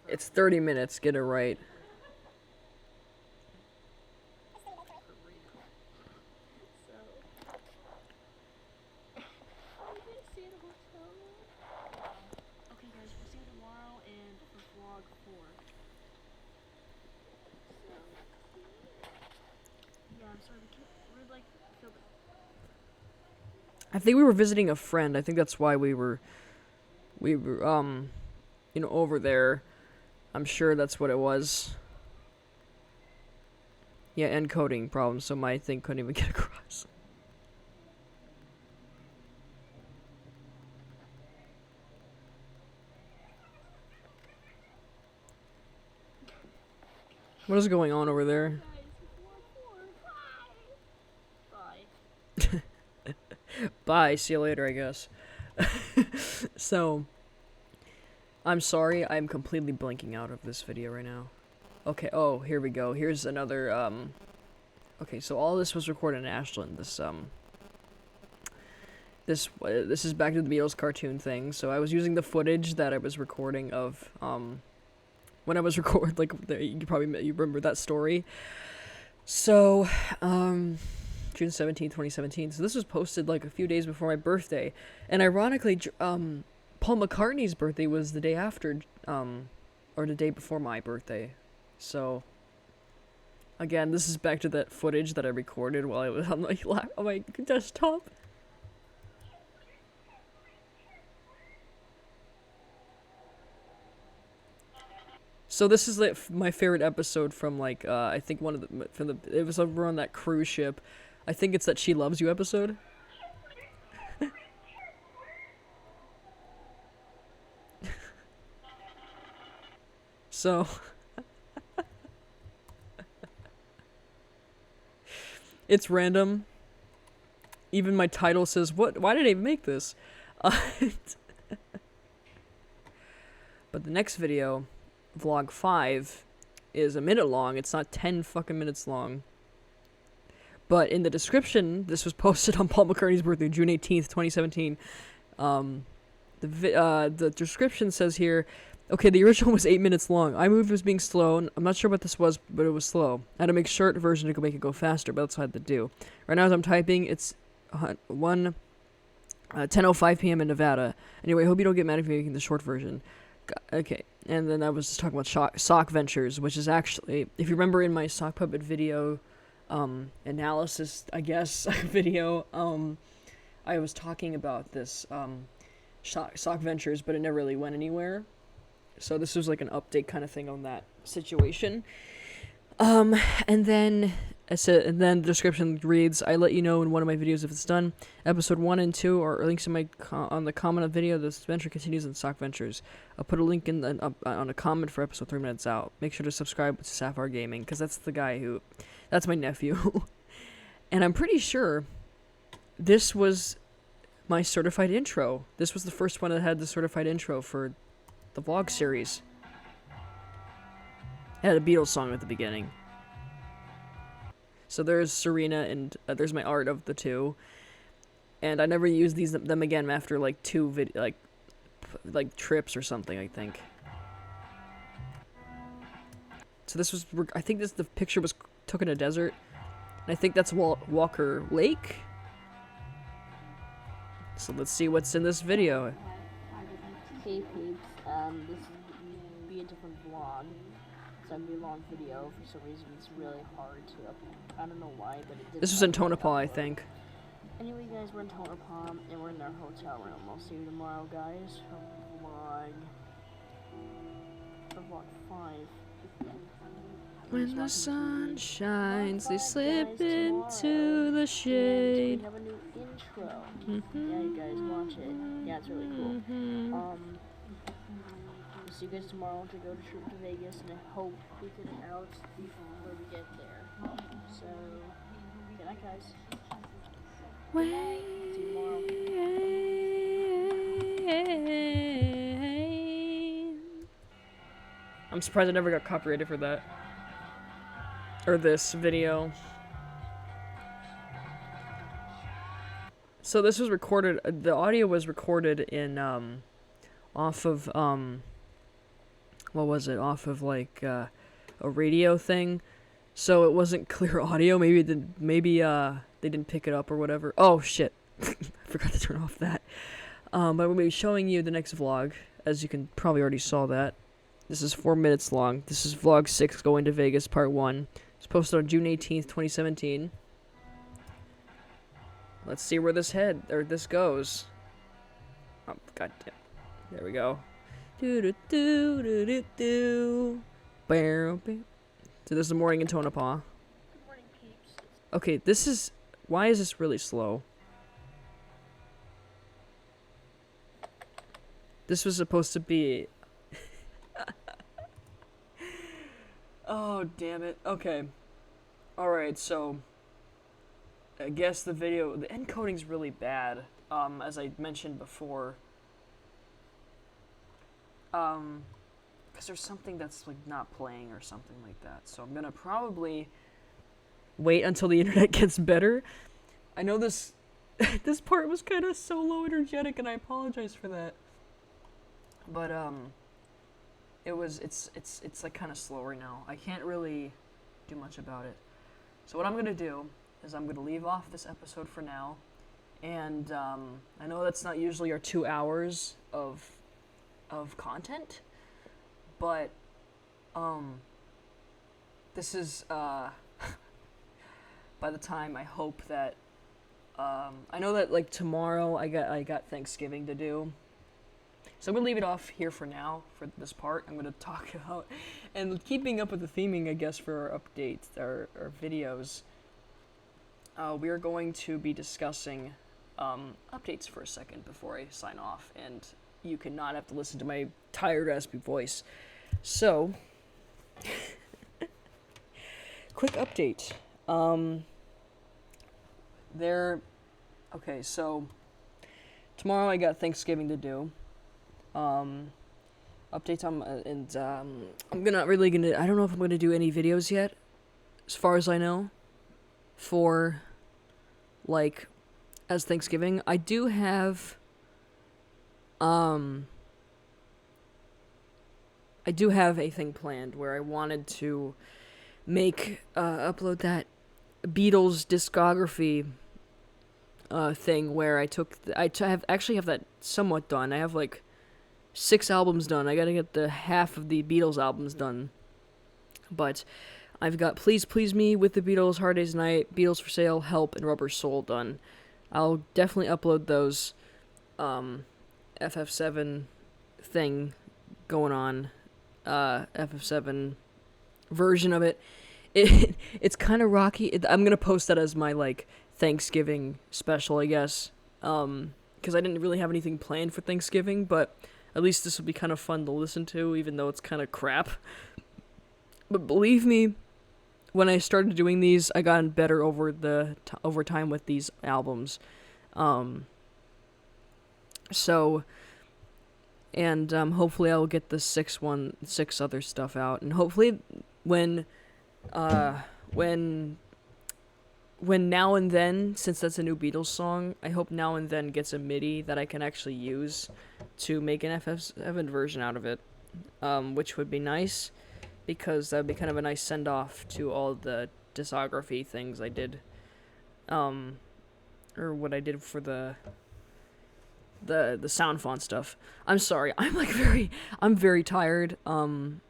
It's 30 minutes, get it right. Okay, guys, we'll see you tomorrow and for vlog 4. So, yeah, I'm sorry, we're like filming. I think we were visiting a friend. I think that's why we were you know, over there. I'm sure that's what it was. Yeah, encoding problems, so my thing couldn't even get across. What is going on over there? Bye. Bye, see you later, I guess. So, I'm sorry, I'm completely blanking out of this video right now. Okay, oh, here we go. Here's another, okay, so all this was recorded in Ashland. This is back to the Beatles cartoon thing. So I was using the footage that I was recording of, when I was you remember that story. So, June 17th, 2017. So this was posted like a few days before my birthday. And ironically, Paul McCartney's birthday was the day after, or the day before my birthday. So, again, this is back to that footage that I recorded while I was on my desktop. So this is like my favorite episode from like I think it was over on that cruise ship. I think it's that She Loves You episode. So it's random. Even my title says why did I make this? But the next video, vlog 5, is a minute long. It's not 10 fucking minutes long. But in the description, this was posted on Paul McCartney's birthday, June 18th, 2017. The description says here, okay, the original was 8 minutes long. iMovie was being slow, and I'm not sure what this was, but it was slow. I had to make a short version to make it go faster, but that's what I had to do. Right now as I'm typing, it's 10:05 p.m. in Nevada. Anyway, I hope you don't get mad at me making the short version. Okay, and then I was just talking about Sock Ventures, which is actually, if you remember in my sock puppet video, analysis, I guess, video, I was talking about this, Sock Ventures, but it never really went anywhere. So this was like an update kind of thing on that situation. And then the description reads, I let you know in one of my videos if it's done. Episode 1 and 2 are links in my on the comment of video. This adventure continues in Sock Ventures. I'll put a link in on a comment for episode 3 minutes out. Make sure to subscribe to Sapphire Gaming, because that's my nephew. And I'm pretty sure this was my certified intro. This was the first one that had the certified intro for the vlog series. It had a Beatles song at the beginning. So there's Serena, and there's my art of the two. And I never used them again after like two trips or something, I think. So this was, I think the picture was took in a desert. And I think that's Walker Lake. So let's see what's in this video. Hey peeps, this will be a different vlog. It's gonna be a long video. For some reason, it's really hard to upload. I don't know why, but it did. This was in Tonopah, I think. Anyway, guys, we're in Tonopah, and we're in our hotel room. I'll see you tomorrow, guys. For vlog 5. When the sun shines, they slip into the shade. We have a new intro. Yeah, you guys watch it. Yeah, it's really cool. We'll see you guys tomorrow to go to trip to Vegas, and I hope we get it out before we get there. So, good night, guys. See you tomorrow. I'm surprised I never got copyrighted for that. Or this video. So this was recorded, the audio was recorded in, off of, what was it? Off of, like, a radio thing. So it wasn't clear audio. Maybe they didn't pick it up or whatever. Oh, shit. I forgot to turn off that. But I'm going to be showing you the next vlog, as you can probably already saw that. This is 4 minutes long. This is vlog 6, Going to Vegas, part 1. It's posted on June 18th, 2017. Let's see where this goes. Oh, goddamn. There we go. Do. So this is the morning in Tonopah. Good morning, peeps. Okay, why is this really slow? This was supposed to be... Oh, damn it. Okay. Alright, so... I guess the encoding's really bad, as I mentioned before. Because there's something that's, like, not playing or something like that. So I'm gonna probably wait until the internet gets better. I know this part was kind of so low energetic, and I apologize for that. But, it's like kind of slow right now. I can't really do much about it. So what I'm gonna do is I'm gonna leave off this episode for now, and I know that's not usually our 2 hours of content, but this is by the time I hope that I know that like tomorrow I got Thanksgiving to do. So I'm going to leave it off here for now, for this part. I'm going to talk about, and keeping up with the theming, I guess, for our updates, our videos, we are going to be discussing updates for a second before I sign off, and you cannot have to listen to my tired, raspy voice. So, quick update. Okay, so, tomorrow I got Thanksgiving to do. Updates on, I'm not really gonna, I don't know if I'm gonna do any videos yet, as far as I know, for, like, as Thanksgiving. I do have a thing planned where I wanted to make, upload that Beatles discography, thing where I actually have that somewhat done. I have, like, 6 albums done. I gotta get the half of the Beatles albums done. But I've got Please Please Me, With the Beatles, Hard Day's Night, Beatles for Sale, Help, and Rubber Soul done. I'll definitely upload those FF7 thing going on, FF7 version of it. It's kind of rocky. I'm gonna post that as my like Thanksgiving special, I guess, because I didn't really have anything planned for Thanksgiving, but at least this will be kind of fun to listen to, even though it's kind of crap. But believe me, when I started doing these, I got better over time with these albums. So, and hopefully I'll get the six other stuff out, and hopefully when Now and Then, since that's a new Beatles song, I hope Now and Then gets a MIDI that I can actually use to make an FF7 version out of it, which would be nice, because that would be kind of a nice send-off to all the discography things I did, or what I did for the sound font stuff. I'm sorry, I'm very tired, kind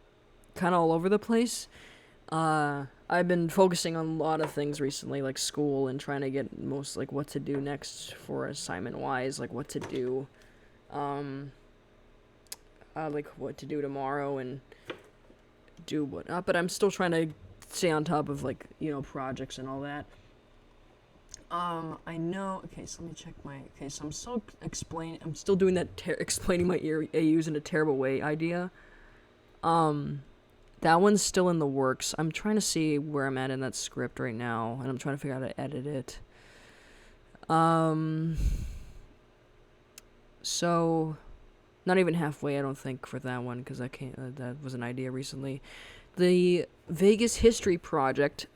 of all over the place. I've been focusing on a lot of things recently, like school, and trying to get like what to do next for assignment-wise, like what to do, like what to do tomorrow and do whatnot, but I'm still trying to stay on top of, like, projects and all that. I know, okay, so let me check so I'm still doing that explaining my AUs in a terrible way idea. That one's still in the works. I'm trying to see where I'm at in that script right now, and I'm trying to figure out how to edit it. So, not even halfway, I don't think, for that one, because that was an idea recently. The Vegas History Project,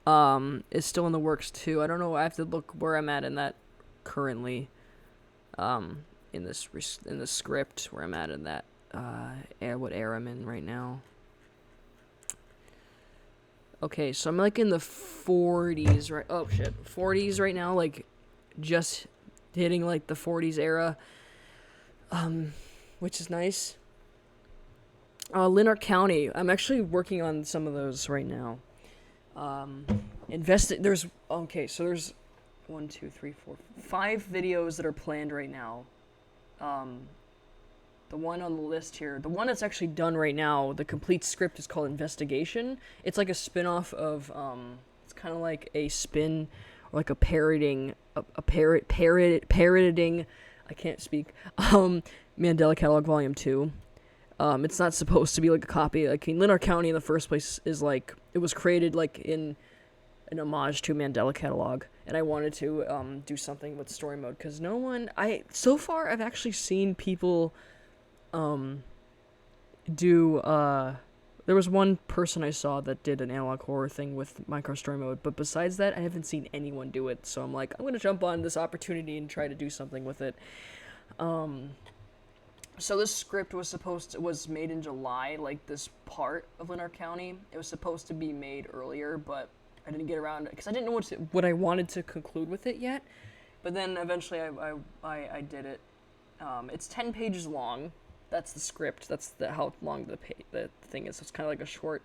is still in the works, too. I don't know, I have to look where I'm at in that currently, in the script, where I'm at in that, what era I'm in right now. Okay, so I'm like in the 40s, right? Oh shit, 40s right now, like just hitting like the 40s era, which is nice. Lanark County, I'm actually working on some of those right now. There's 1, 2, 3, 4, 5 videos that are planned right now. The one on the list here, the one that's actually done right now, the complete script is called Investigation. It's like a spin-off of, it's kind of like a spin, or like a parroting, parroting, I can't speak, Mandela Catalog Volume 2. It's not supposed to be like a copy, like, Lanark County in the first place is like, it was created like in an homage to Mandela Catalog, and I wanted to, do something with story mode, because so far I've actually seen people, there was one person I saw that did an analog horror thing with Minecraft story mode, but besides that, I haven't seen anyone do it, so I'm like, I'm gonna jump on this opportunity and try to do something with it. So this script was made in July, like this part of Lanark County. It was supposed to be made earlier, but I didn't get around to it, because I didn't know what I wanted to conclude with it yet, but then eventually I did it. It's 10 pages long. That's the script. That's how long the thing is. So it's kind of like a short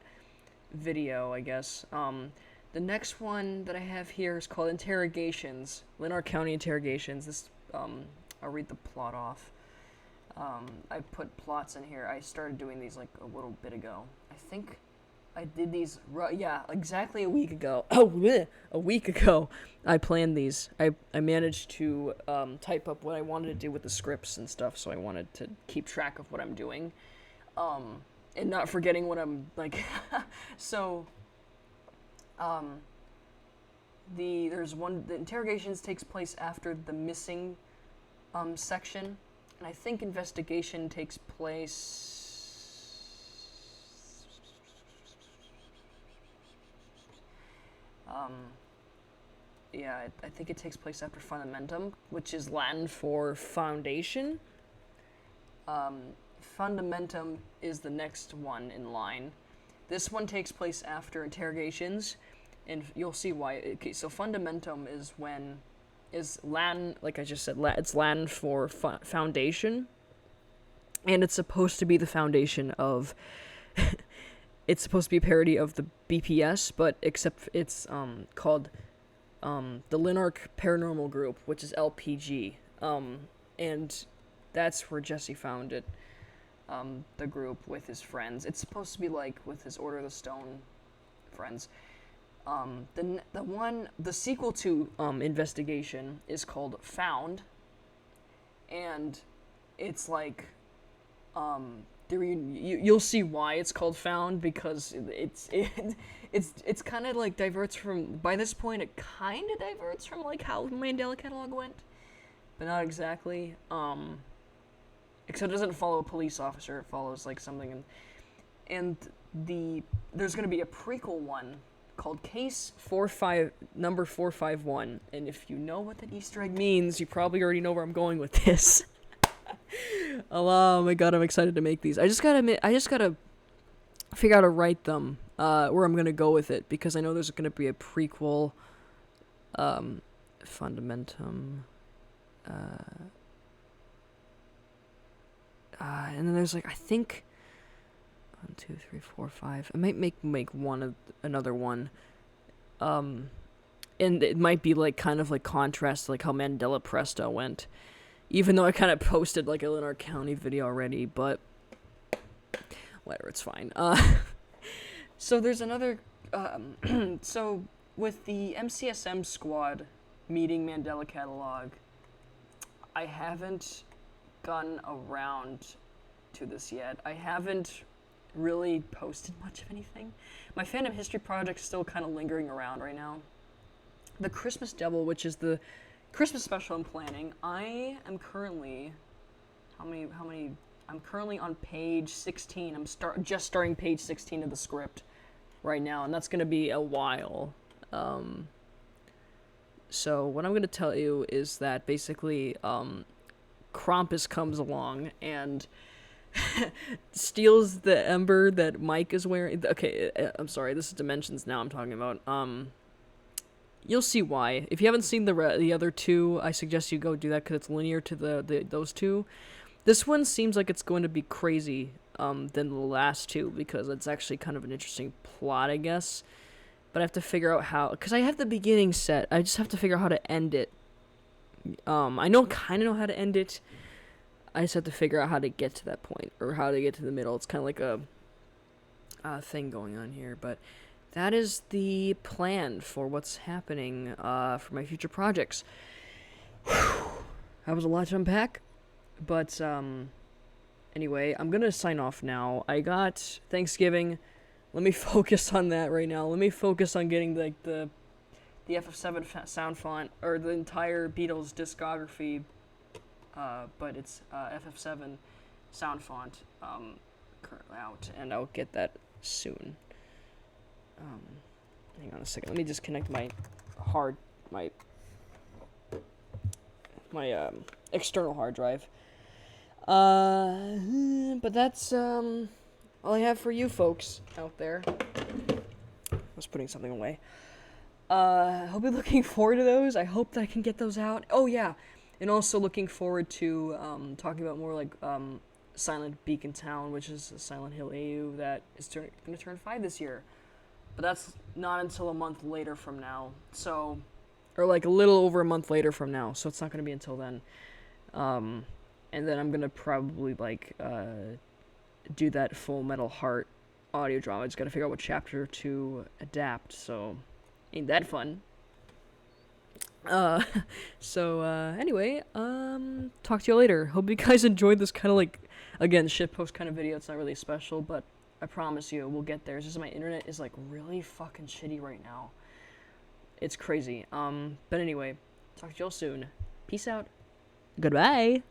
video, I guess. The next one that I have here is called Interrogations. Lanark County Interrogations. This, I'll read the plot off. I put plots in here. I started doing these like a little bit ago. I think I did these, exactly a week ago. A week ago, I planned these. I managed to type up what I wanted to do with the scripts and stuff, so I wanted to keep track of what I'm doing, and not forgetting what I'm, like, so, the interrogations takes place after the missing, section, and I think investigation takes place, I think it takes place after Fundamentum, which is Latin for foundation. Fundamentum is the next one in line. This one takes place after Interrogations, and you'll see why. Okay, so Fundamentum is Latin, like I just said, it's Latin for foundation, and it's supposed to be the foundation of it's supposed to be a parody of the BPS, but except it's called the Lanark Paranormal Group, which is LPG. And that's where Jesse founded the group with his friends. It's supposed to be like with his Order of the Stone friends. The sequel to Investigation is called Found, and it's like you'll see why it's called Found, because it's kind of like diverts from, by this point it kind of diverts from like how Mandela Catalog went, but not exactly. Except it doesn't follow a police officer, it follows like something, and there's gonna be a prequel one called Case number 451, and if you know what that Easter egg means, you probably already know where I'm going with this. Oh my god, I'm excited to make these. I just gotta figure out how to write them, where I'm gonna go with it, because I know there's gonna be a prequel, Fundamentum, and then there's like, I think 1, 2, 3, 4, 5. I might make another one. And it might be like kind of like contrast to like how Mandela Presto went. Even though I kind of posted like a Leonard County video already, but whatever, it's fine. So there's another. So with the MCSM squad meeting Mandela Catalog, I haven't gotten around to this yet. I haven't really posted much of anything. My Fandom History project's still kind of lingering around right now. The Christmas Devil, which is the Christmas special I'm planning, I am currently I'm currently on page 16. I'm just starting page 16 of the script right now, and that's going to be a while. So what I'm going to tell you is that basically Krampus comes along and steals the ember that Mike is wearing. Okay, I'm sorry, this is Dimensions now I'm talking about. You'll see why. If you haven't seen the other two, I suggest you go do that, because it's linear to those two. This one seems like it's going to be crazy than the last two, because it's actually kind of an interesting plot, I guess. But I have to figure out how, because I have the beginning set. I just have to figure out how to end it. I kind of know how to end it. I just have to figure out how to get to that point, or how to get to the middle. It's kind of like a thing going on here, but that is the plan for what's happening for my future projects. That was a lot to unpack, but anyway, I'm gonna sign off now. I got Thanksgiving. Let me focus on that right now. Let me focus on getting the FF7 sound font, or the entire Beatles discography, but it's FF7 sound font currently out, and I'll get that soon. Hang on a second. Let me just connect my external hard drive. But that's all I have for you folks out there. I was putting something away. Hope you're looking forward to those. I hope that I can get those out. Oh yeah, and also looking forward to talking about more like Silent Beacon Town, which is a Silent Hill AU that is going to turn 5 this year. But that's not until a month later from now. So, or like a little over a month later from now. So it's not going to be until then. And then I'm going to probably like do that Full Metal Heart audio drama. I just got to figure out what chapter to adapt. So ain't that fun? Anyway, talk to you later. Hope you guys enjoyed this kind of like, again, shitpost kind of video. It's not really special, but I promise you, we'll get there. It's just my internet is like really fucking shitty right now. It's crazy. But anyway, talk to y'all soon. Peace out. Goodbye.